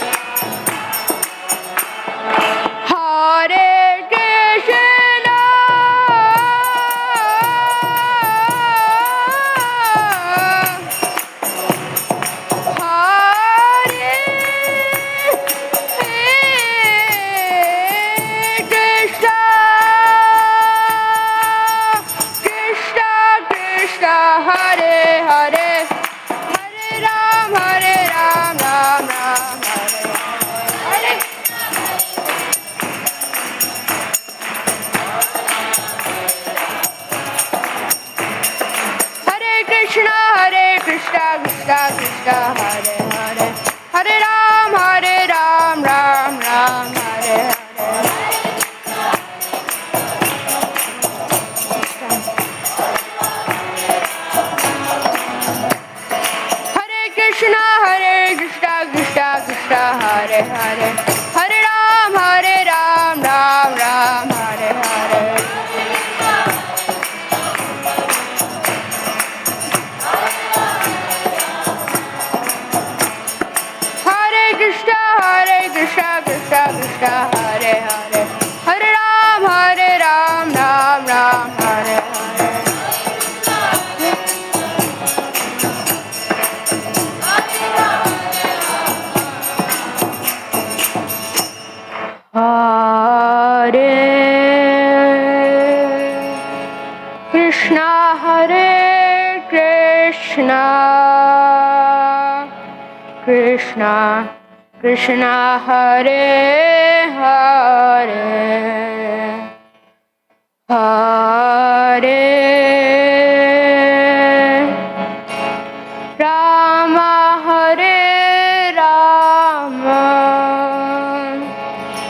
Hare Krishna, Krishna Krishna, Hare Hare, Hare Ram, Ram Ram, Hare Hare. Hare Krishna, Krishna Krishna, Hare Hare, Hare Ram, Ram Ram, Hare Hare. Hare Krishna, Krishna Krishna, Hare Hare, Hare Ram, Ram Ram, Hare Hare. Hare Krishna, Krishna Krishna, Hare Hare, Hare Ram, Ram Ram, Hare Hare. Hare Krishna, Krishna Krishna Krishna, Hare Hare, Hare Rama, Hare Rama,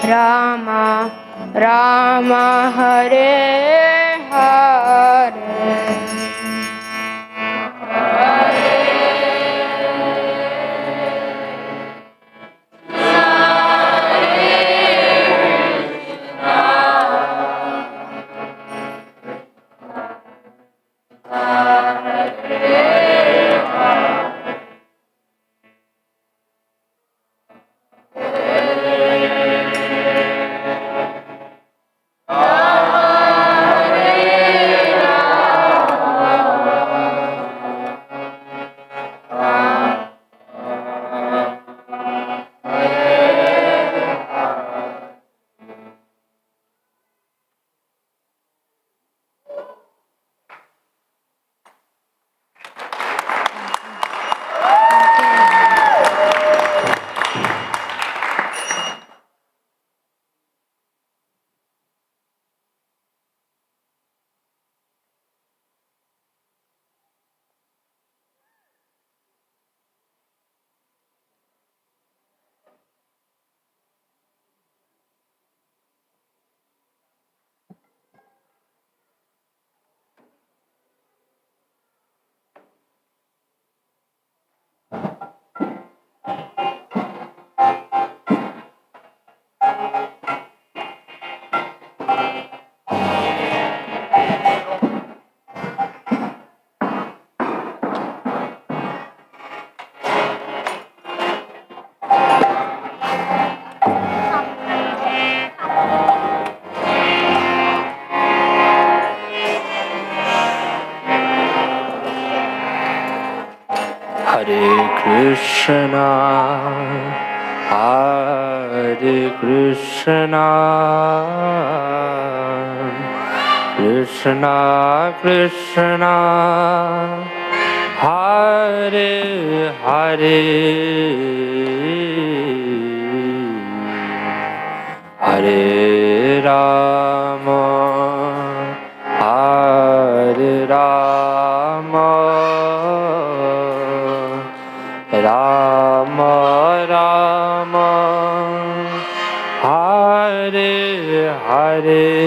Rama Rama, Hare Hare. Hare Krishna, Krishna Krishna, Hare Hare, Hare Rama, Hare Rama, Rama Rama, Hare Hare.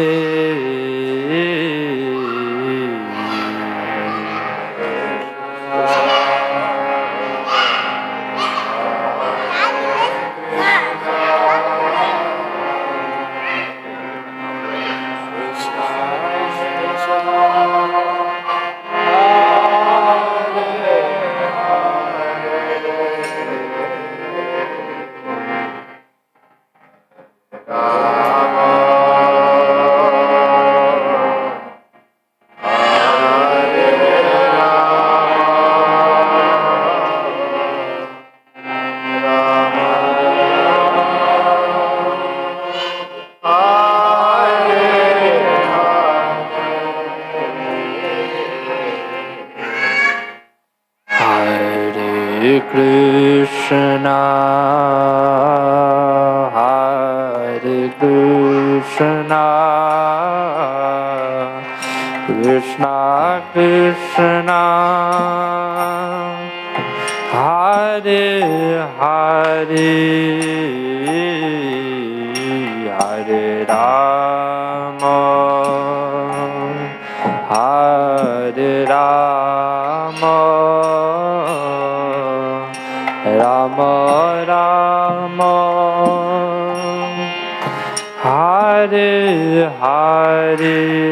Hare Krishna, Hare Krishna, Krishna Krishna, Hare Hare, Hare Rama, Hare Rama, Rama Rama, Hare Hare.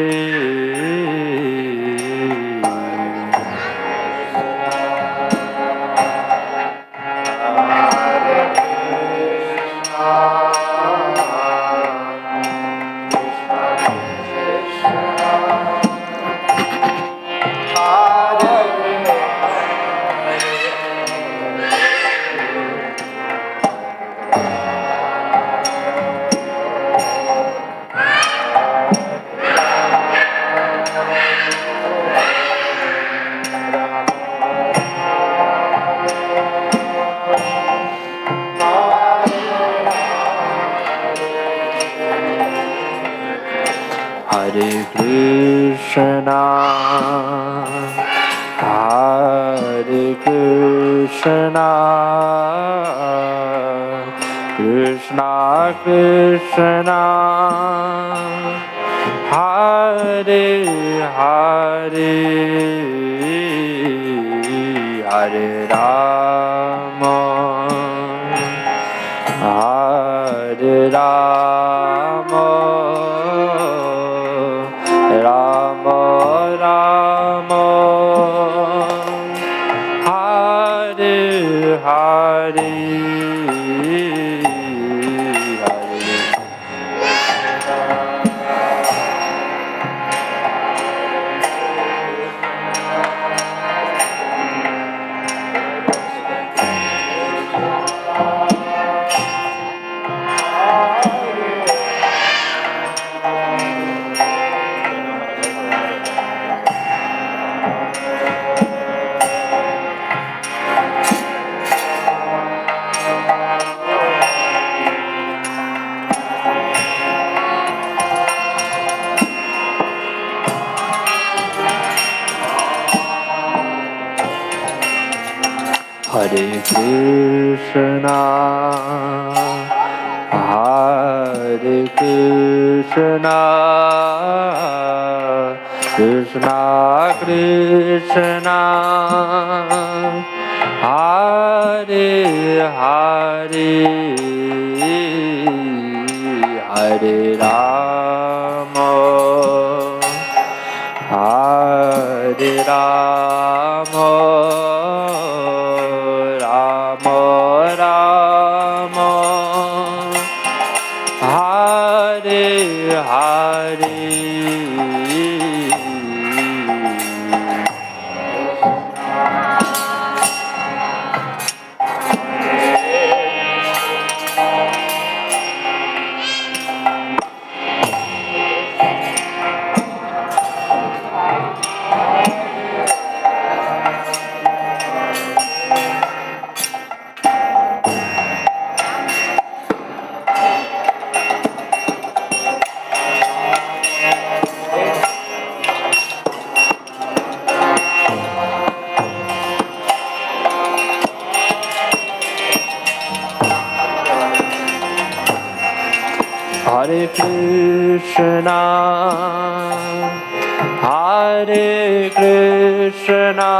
Hare Krishna, Hare Krishna, Krishna Krishna, Hare Hare, Hare Rama, Hare Rama, Rama Rama, Hare Hare, Hare Krishna, Hare Krishna, Krishna Krishna, Hare Hare, Hare Rama, Hare Rama, Rama Rama, Hare Hare. Hare Hare Krishna, Hare Krishna,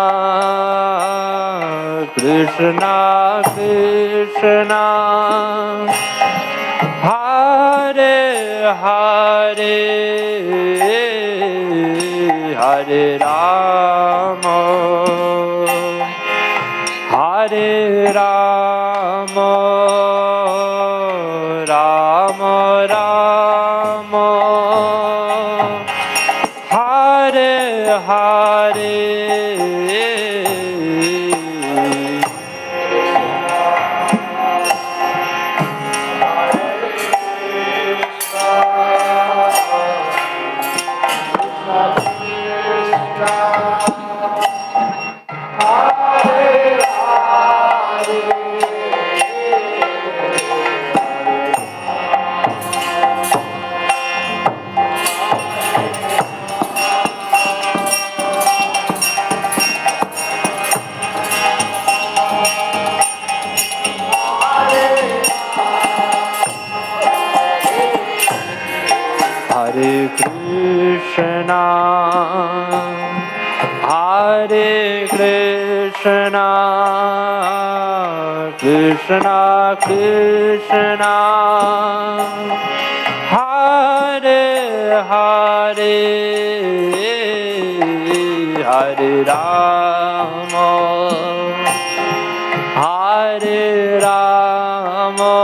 Krishna Krishna, Hare Hare, Hare Rama, Hare Rama, Rama Rama, Hare Hare. Hare Krishna, Hare Krishna, Krishna Krishna, Hare Hare, Hare Rama, Hare Rama,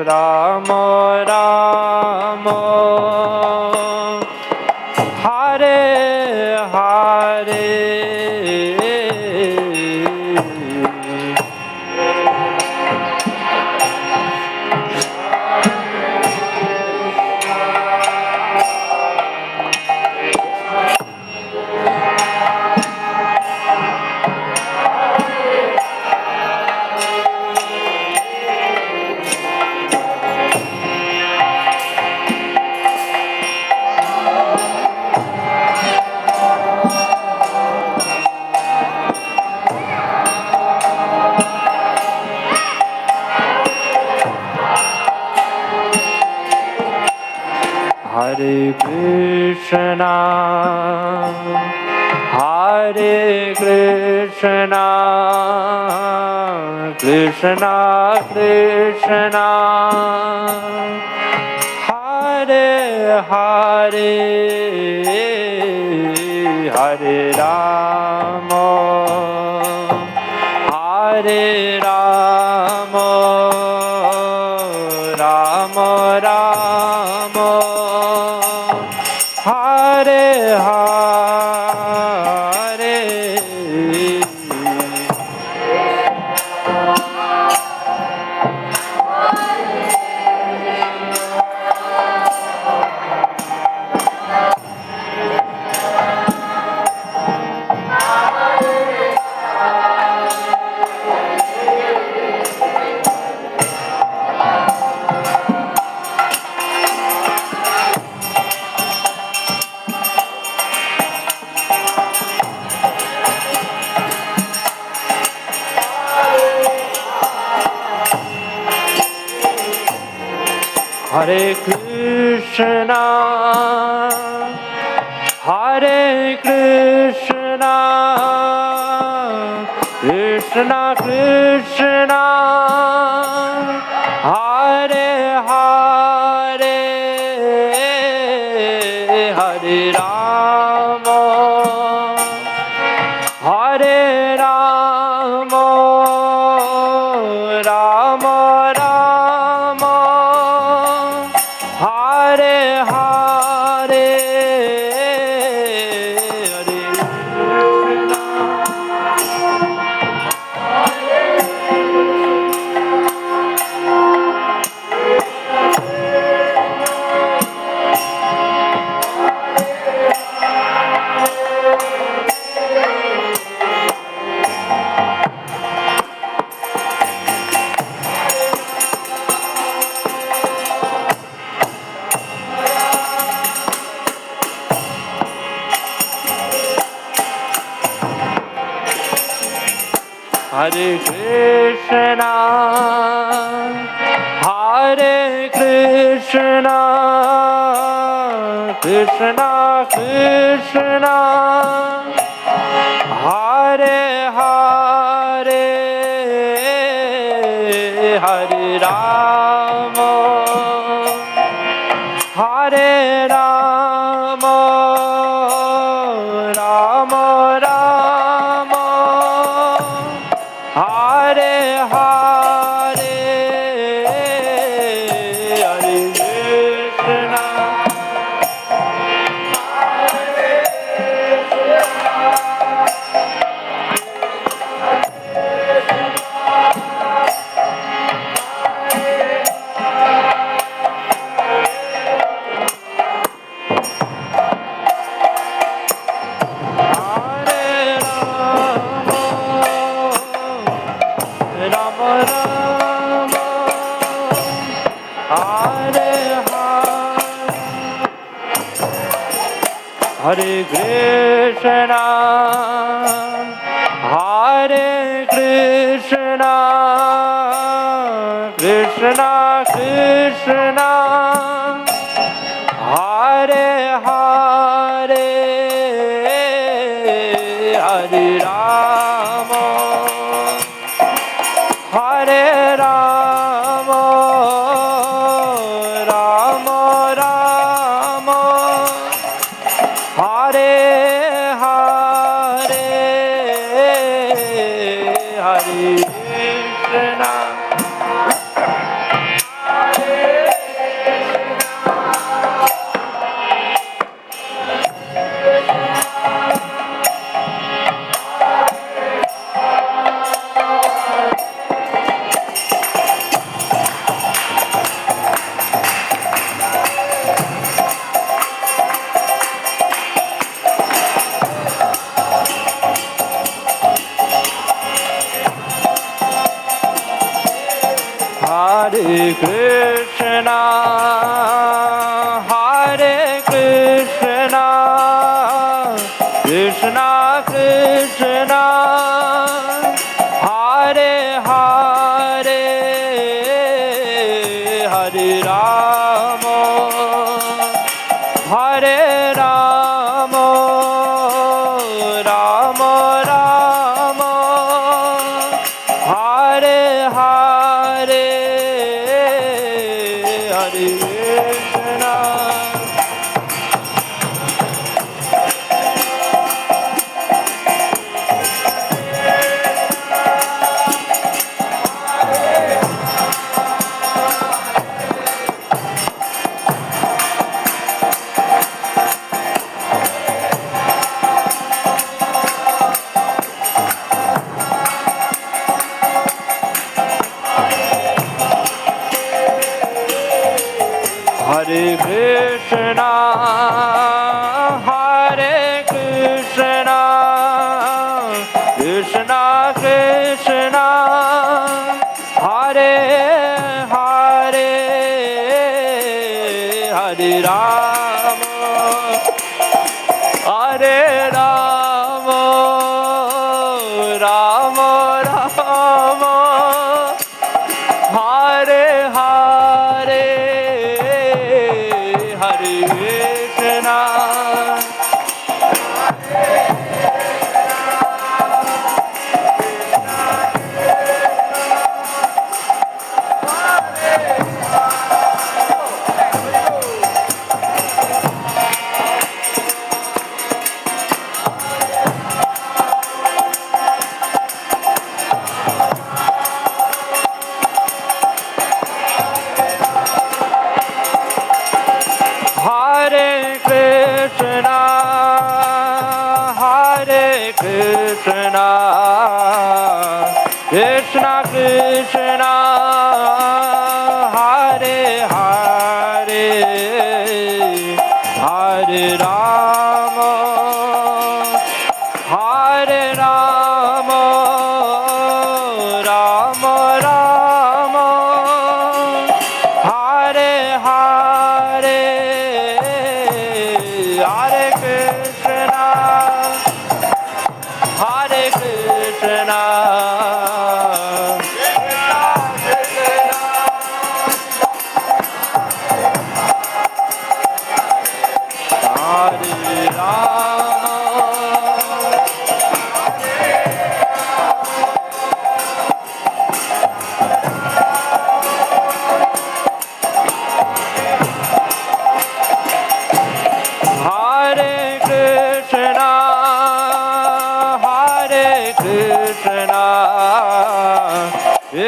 Rama Rama, Hare Hare. Hare Krishna, Hare Krishna, Krishna Krishna, Hare Hare, Hare Rama, Hare Rama, Rama Rama, Hare Hare. Hare Krishna, Hare Krishna, Krishna Krishna, Hare Hare, Hare Rama, Hare Rama, Rama Rama, Hare Hare, Hare Hare Krishna, Hare Krishna. Krishna Krishna Hare Hare Hare Rama Hare Rama Rama Rama Hare Hare Hare Krishna Hare Rama Rama Rama Hare Hare Hare Krishna Hare Krishna Krishna Krishna Hare Hare Hare Rama Hare Rama Rama Rama Hare Hare Hare Krishna Hare Krishna, Hare Krishna, Krishna Krishna, Hare Hare, Hare Rama, Hare Rama, Rama Rama, Hare Hare, Hare Krishna. Hare Krishna, Hare Krishna, Krishna Krishna, Hare Hare, Hare Rama, Hare Rama, Rama Rama, Hare Hare, Hare Krishna.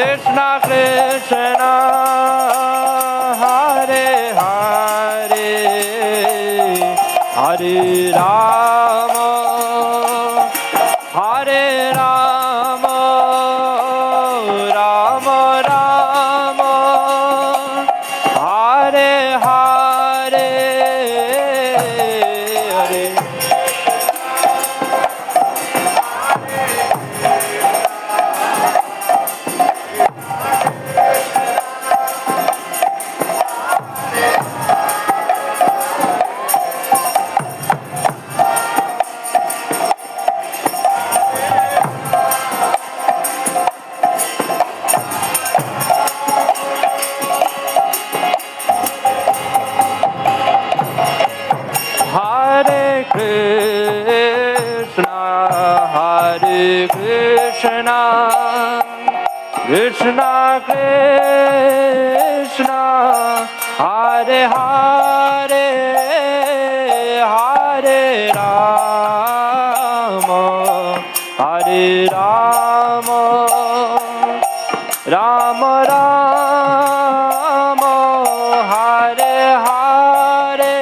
Krishna Krishna Hare Hare Hare Rama Hare Rama Rama Rama Hare Hare Hare Hare Krishna, Hare Krishna, Krishna Krishna, Hare Hare, Hare Rama, Hare Rama, Rama Rama, Hare Hare.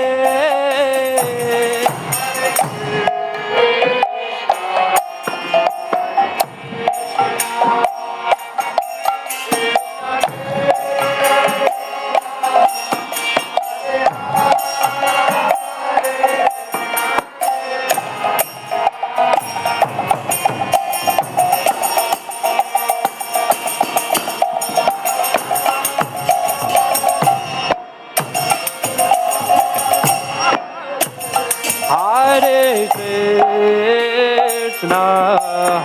Hare Krishna,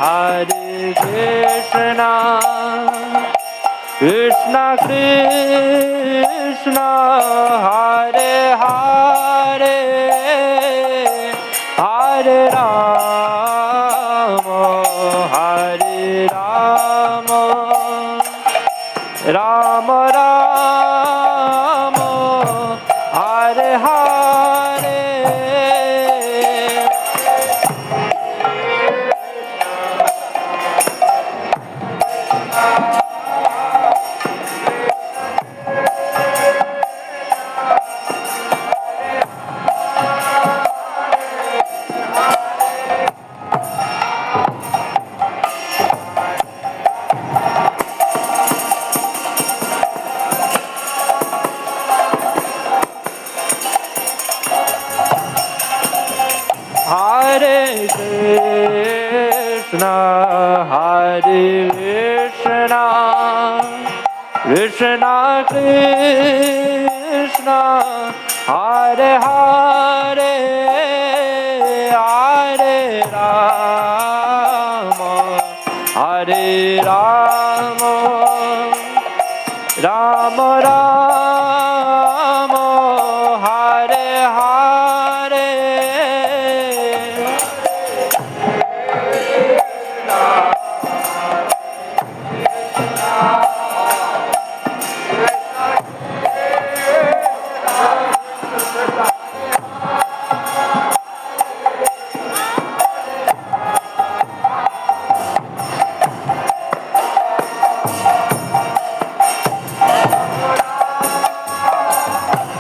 Hare Krishna, Krishna Krishna, Hare Hare, Hare Rama, Hare Rama, Rama Rama, Hare Hare. Hare Krishna, Hare Krishna, Krishna Krishna, Hare Hare, Hare Rama, Hare Rama, Rama Rama, Hare Hare.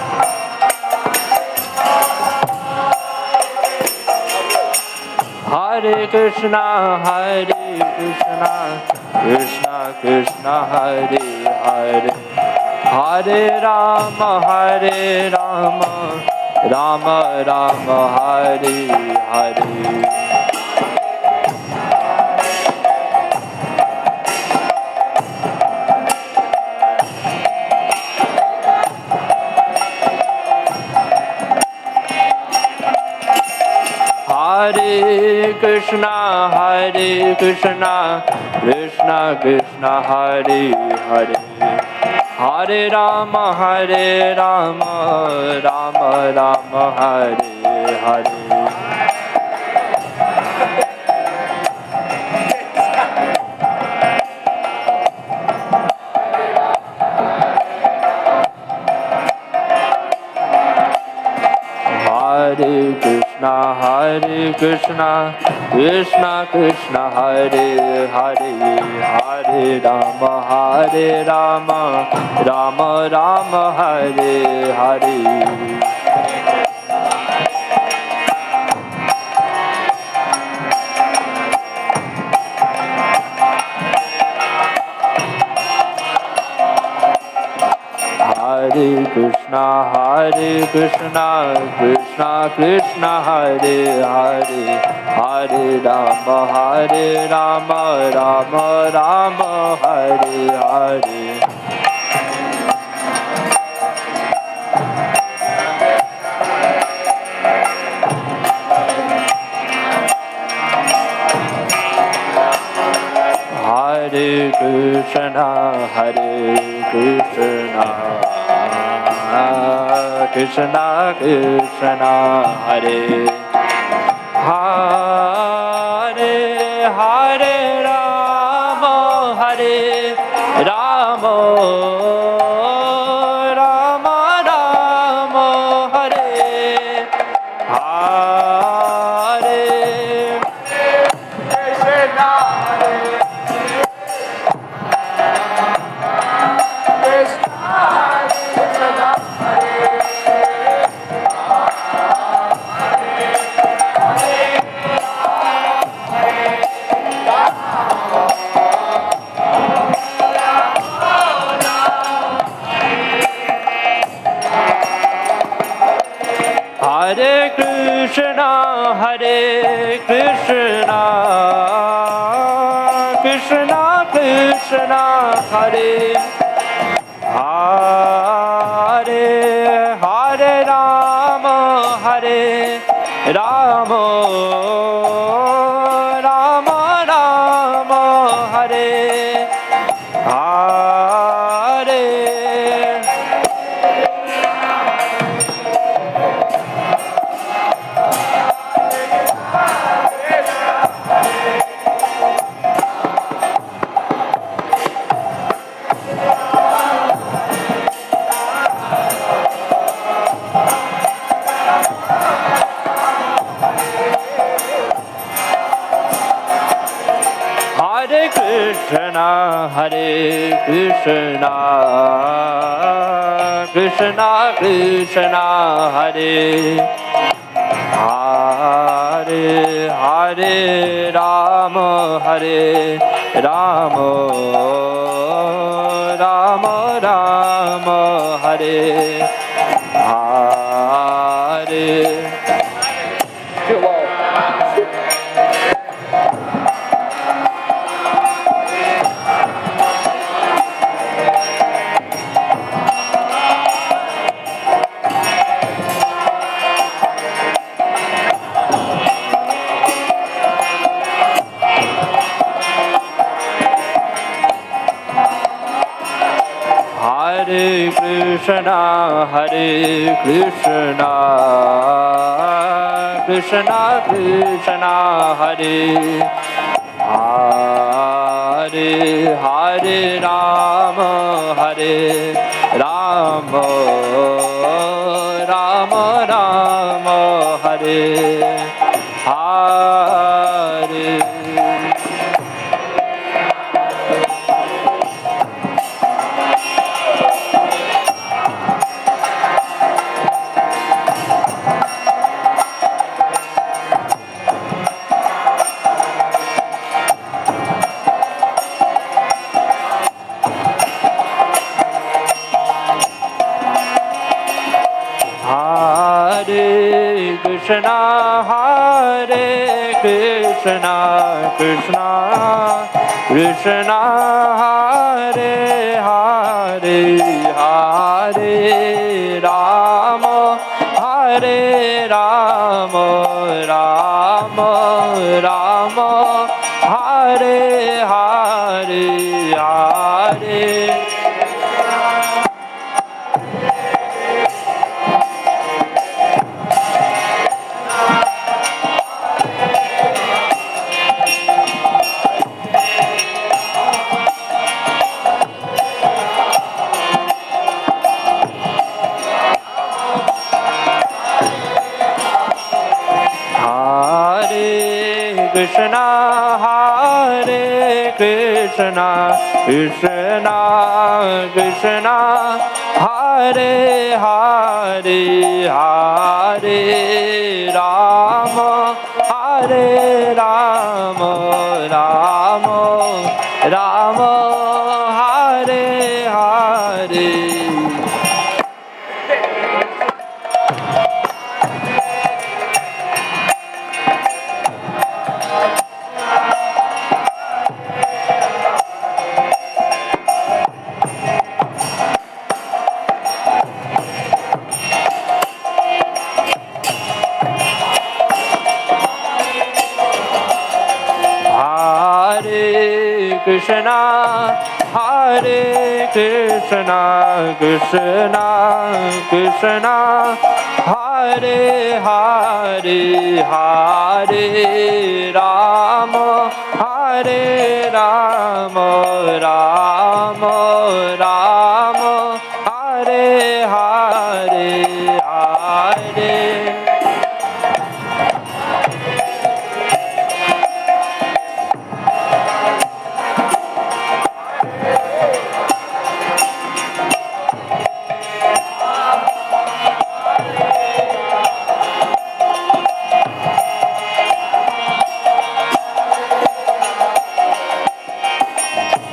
Hare Krishna, Hare Krishna, Krishna Krishna, Hare Hare, Hare Rama, Hare Rama, Rama Rama, Hare Hare. Hare Krishna, Hare Krishna, Krishna Krishna, Hare Hare, Hare Rama, Hare Rama, Rama Rama, Hare Hare. Hare Krishna, Krishna, Hare Krishna, Krishna Krishna, Hare Hare, Hare Rama, Rama Rama, Hare Hare. Hare Krishna, Krishna Krishna, Hare Hare, Hare Rama, Rama Rama, Hare Hare. Hare Krishna, Krishna Krishna, Hare Hare, Hare Rama, Hare Rama, Rama Rama, Hare Hare. Hare Krishna, Krishna Krishna, Hare Hare, Hare Rama, Hare Rama, Rama Rama, Hare Hare. Hare Krishna, Krishna Krishna, Hare Hare, Hare Rama, Hare Rama, Rama Rama, Hare Hare. Hare Krishna, Krishna Krishna, Hare Hare, Hare Rama, Hare Rama, Rama Rama, Hare Hare. Hare Krishna, Hare Krishna, Krishna Krishna, Hare Hare, Hare Rama, Hare Rama, Rama Rama, Hare Hare, Hare. Krishna, Hare Krishna, Krishna Krishna, Hare Hare, Hare Rama, Hare Rama, Rama Rama, Hare Hare. Hare Krishna, Hare Krishna, Krishna Krishna, Hare Hare, Hare Rama, Hare Rama, Rama Rama, Hare Hare, Hare.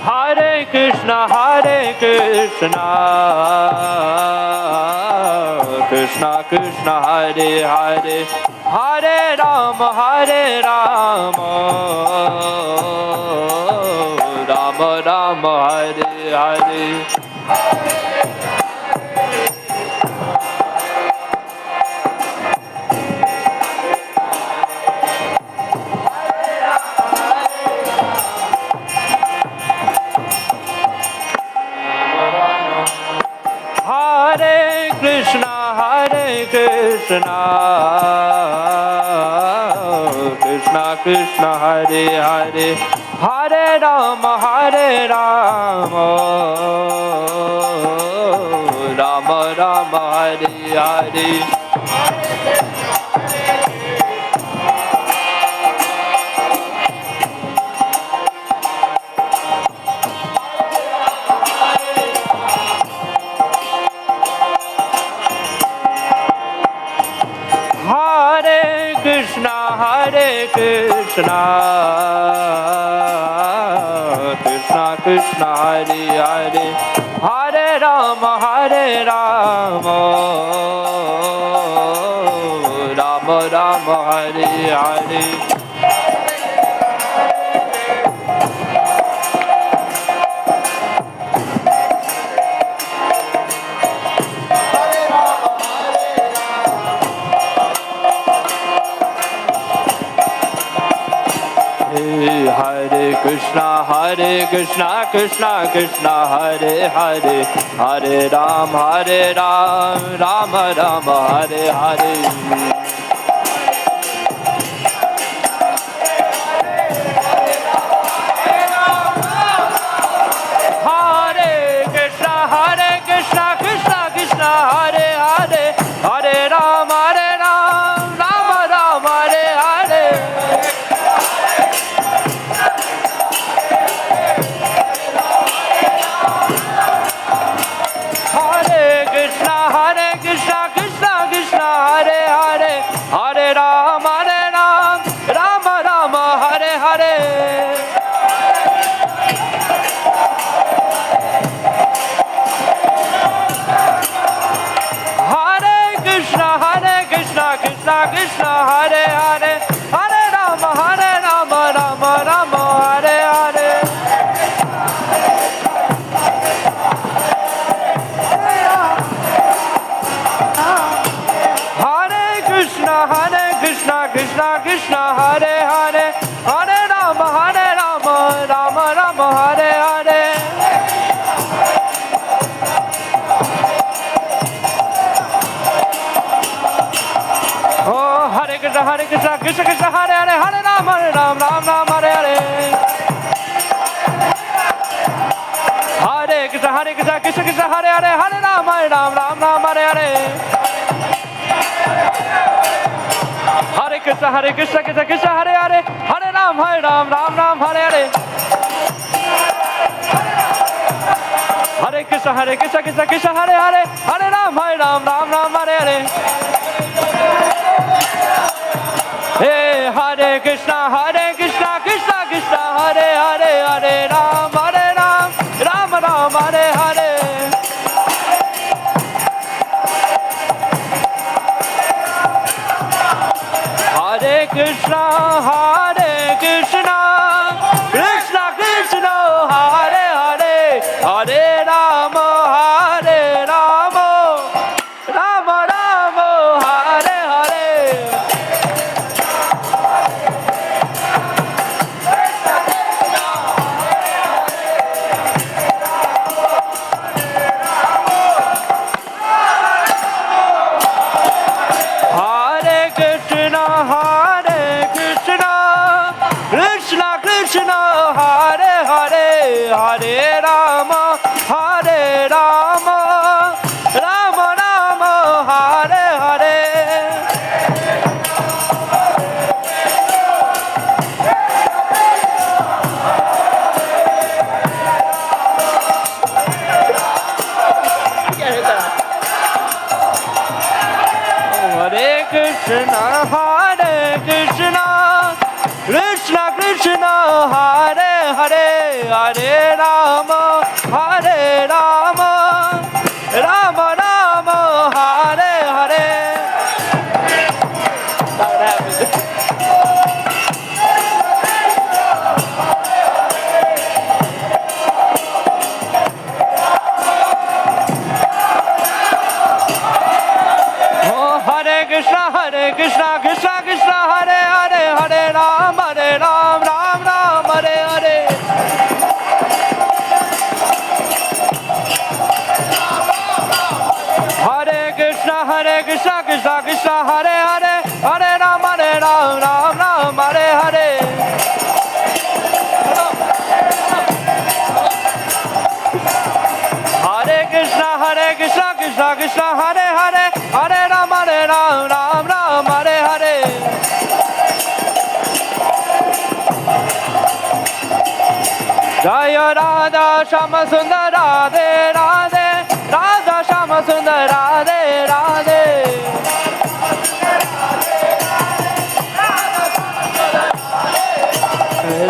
Hare Krishna, Krishna Krishna, Hare Hare, Hare Rama, Rama Rama, Hare Hare. Hare Krishna, Krishna Krishna, Hare Hare, Hare Rama, Rama Rama, Hare Hare. Hare Krishna, Krishna Krishna, Hare Hare, Hare Rama, Rama Rama, Hare Hare. Hare Krishna, Krishna Krishna, Hare Hare, Hare Ram, Rama Rama, Hare Hare. Hare Krishna, Krishna Krishna, Hare Hare, Hare Ram, Rama Rama, Hare Hare. Hare Krishna, Krishna Krishna, Hare Hare, Hare Ram, Rama Rama, Hare Hare. Hare Krishna, Krishna Krishna, Hare Hare, Hare Rama, Rama Rama, Hare Hare. Hare Krishna, Krishna Hare Hare, Hare Rama, Rama Rama, Hare Hare. Oh, Hare Krishna, Krishna Krishna, Hare Hare, Hare Rama, Rama, Hare Hare. Hare Krishna, Krishna Hare Hare, Hare Rama, Rama, Hare Hare. Hare Krishna, Krishna Krishna, Hare Hare, Hare Ram, Ram Ram, Hare Hare. Hare Krishna, Krishna Krishna, Hare Hare, Hare Ram, Ram Ram, Hare Hare. Hey, Hare Krishna, Krishna Krishna, Hare Hare, Hare Ram, Ram Ram, Hare Hare. Hare Krishna, Krishna Krishna, Hare Hare, Hare Ram, Ram Ram, Hare Hare. Hare Krishna, Krishna Krishna, Hare Hare, Hare Ram, Ram Ram, Hare Hare. Hare Krishna, Krishna Krishna, Hare Hare, Hare Ram, Ram Ram, Hare Hare. Oh, Hare Krishna, Krishna Krishna, Hare Hare, Hare Ram, Ram Ram, Hare Hare. Hare Krishna, Krishna Krishna, Hare Hare, Hare Ram, Ram Ram, Hare Hare. Hare Krishna, Krishna Hare Hare, Hare Ram, Ram Ram, Hare Hare. Jaya Radha Shama Sundar Radhe Radhe, Radha Shama Sundar Radhe Radhe.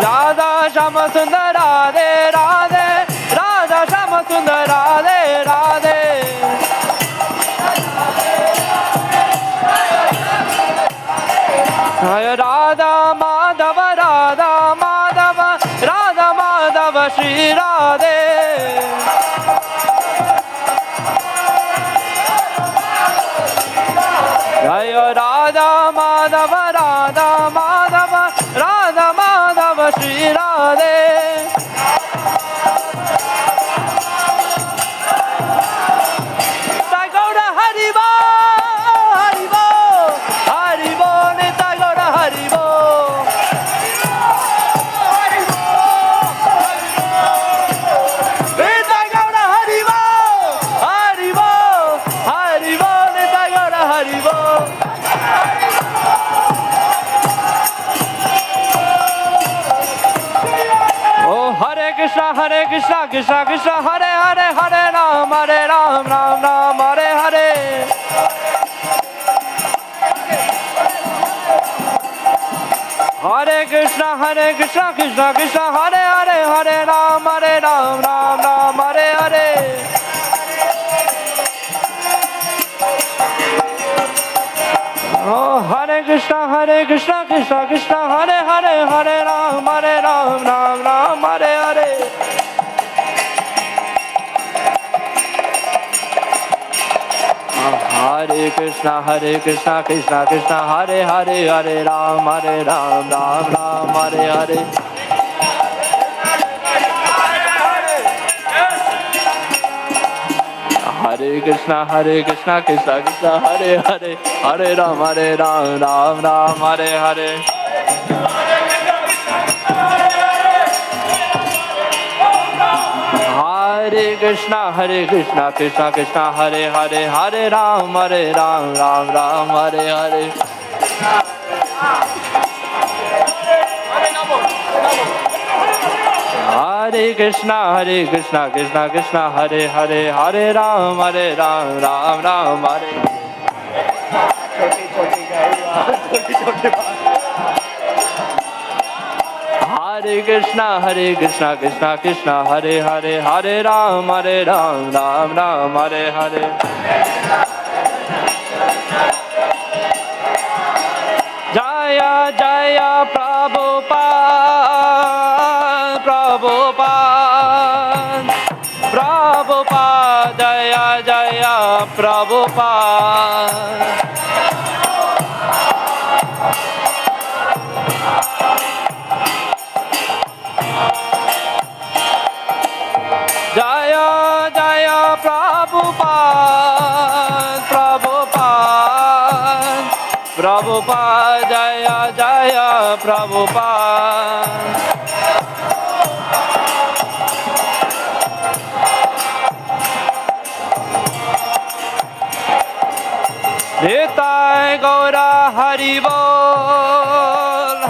Radha Shama Sundar Radhe Radhe, Radha Shama Sundar Radhe Radhe. Jaya Radha Madhava Radha Madhava, Radha Madhava Shri Radhe. Jaya Radha Madhava Radha Madhava, Radha Madhava Shri Radhe. Nitai Gaura Hari Bol, Hari Bol, Hari Bol, Nitai Gaura Hari Bol. Nitai Gaura Hari Bol, Hari Bol, Hari Bol, Nitai Gaura Hari Bol. Oh, Hare Krishna, Krishna Krishna, Hare Hare, Hare Ram, Ram Ram, Hare Hare. Hare Krishna, Krishna Krishna, Hare Hare, Hare Ram, Ram Ram, Hare Hare. Oh, Hare Krishna, Krishna Krishna, Hare Hare, Hare Ram, Ram Ram, Hare Hare. Hare Krishna, Krishna Krishna, Hare Hare, Hare Ram, Ram Ram, Hare Hare. Hare Krishna, Krishna Krishna, Hare Hare, Hare Ram, Ram Ram, Hare Hare. Hare Krishna, Krishna Krishna, Hare Hare, Hare Ram, Ram Ram, Hare Hare. Hare Krishna, Krishna Krishna, Hare Hare, Hare Ram, Ram Ram, Hare. Hare Krishna, Krishna Krishna, Hare Hare, Hare Ram, Ram Ram, Hare Hare. Jaya Jaya Prabhupada, Prabhupada, Prabhupada, Jaya Jaya Prabhupada. Jaya Jaya Prabhupada, Prabhupada, Prabhupada, Jaya Jaya Prabhupada. Nitai Gaura Haribol,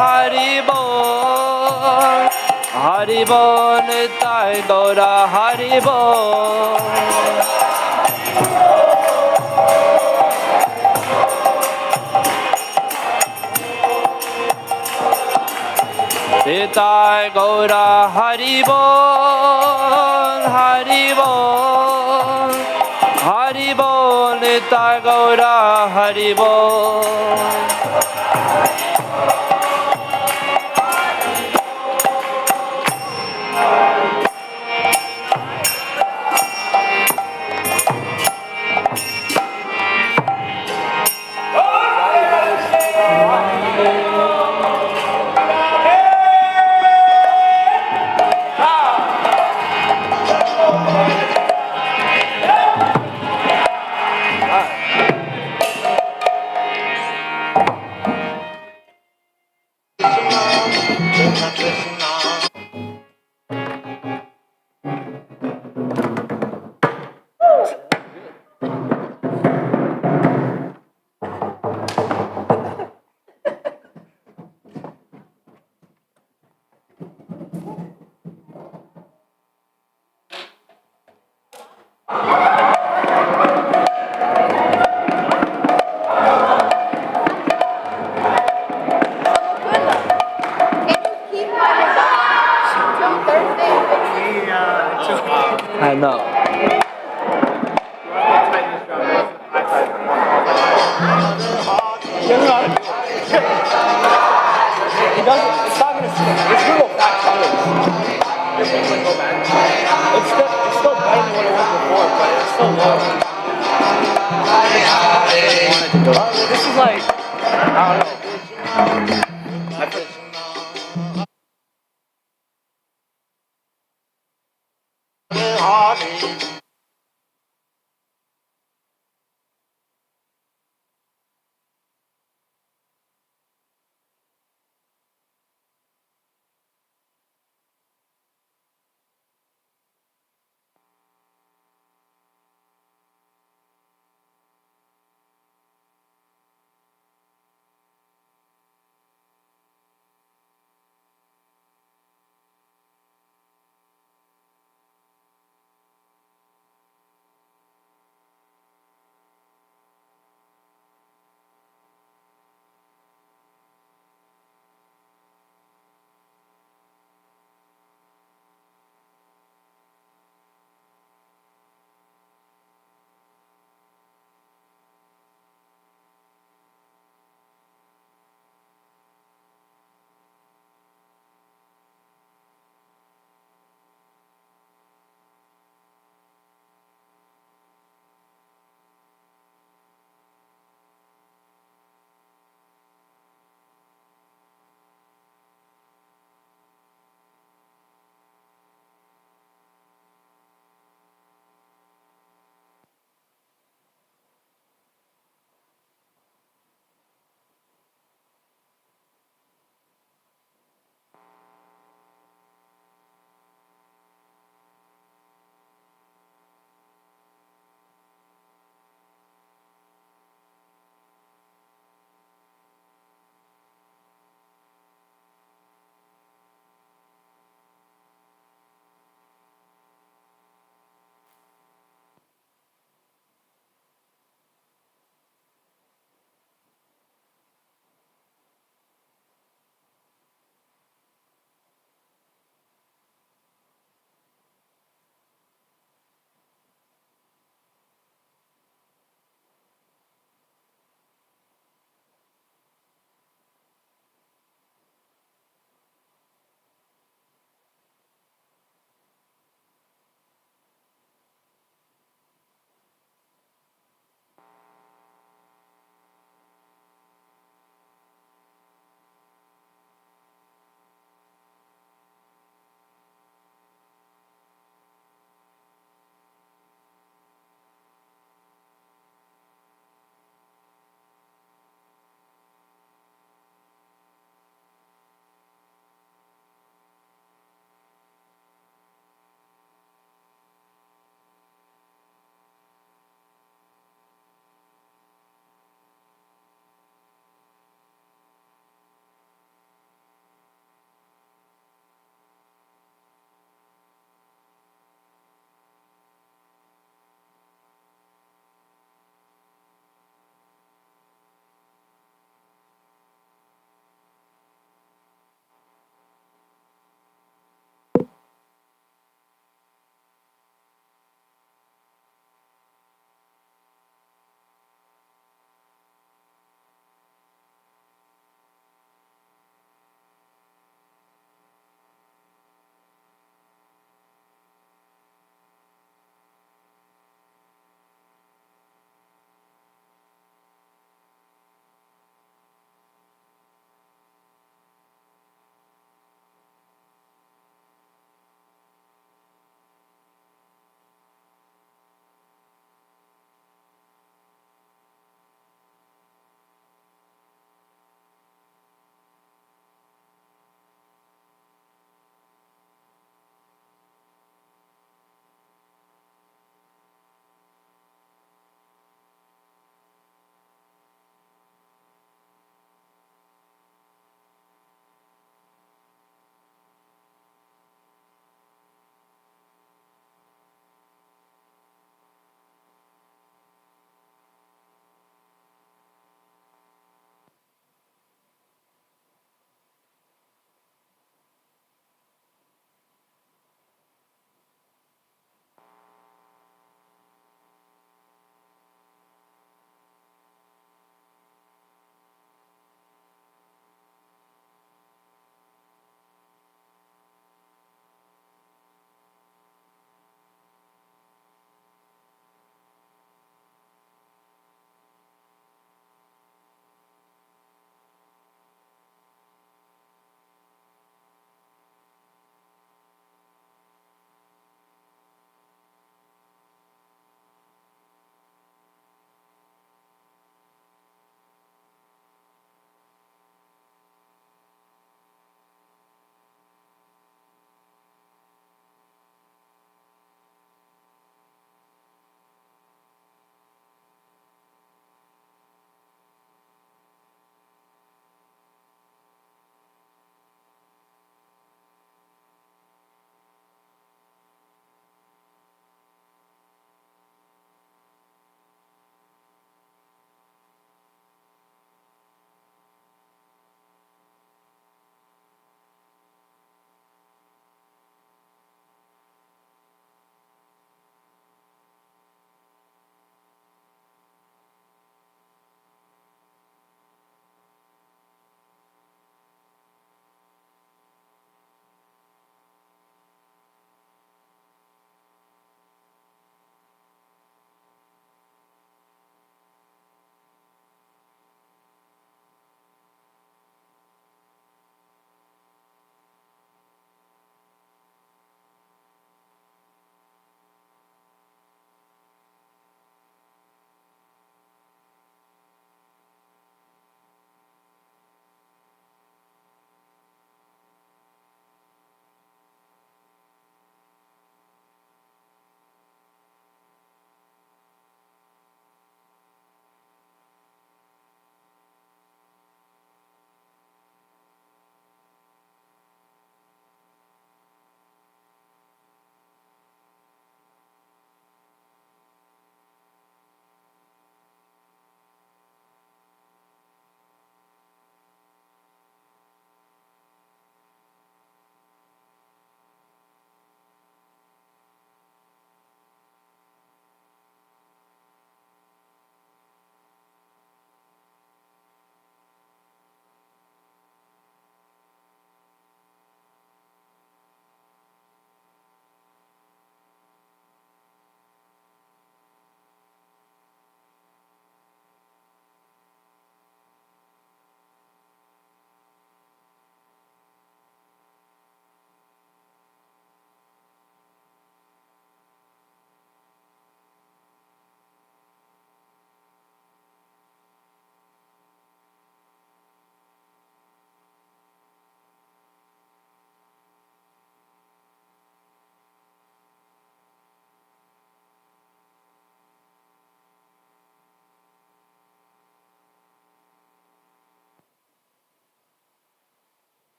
Haribol, Haribol, Nitai Gaura Haribol. Nitai Gaura Haribol, Haribol, Haribol, Nitai Gaura Haribol. I know. It's not gonna stick. It's gonna go back sideways. It's gonna go back. It's still better than what it was before, but it's still low. I wanted to go. This is like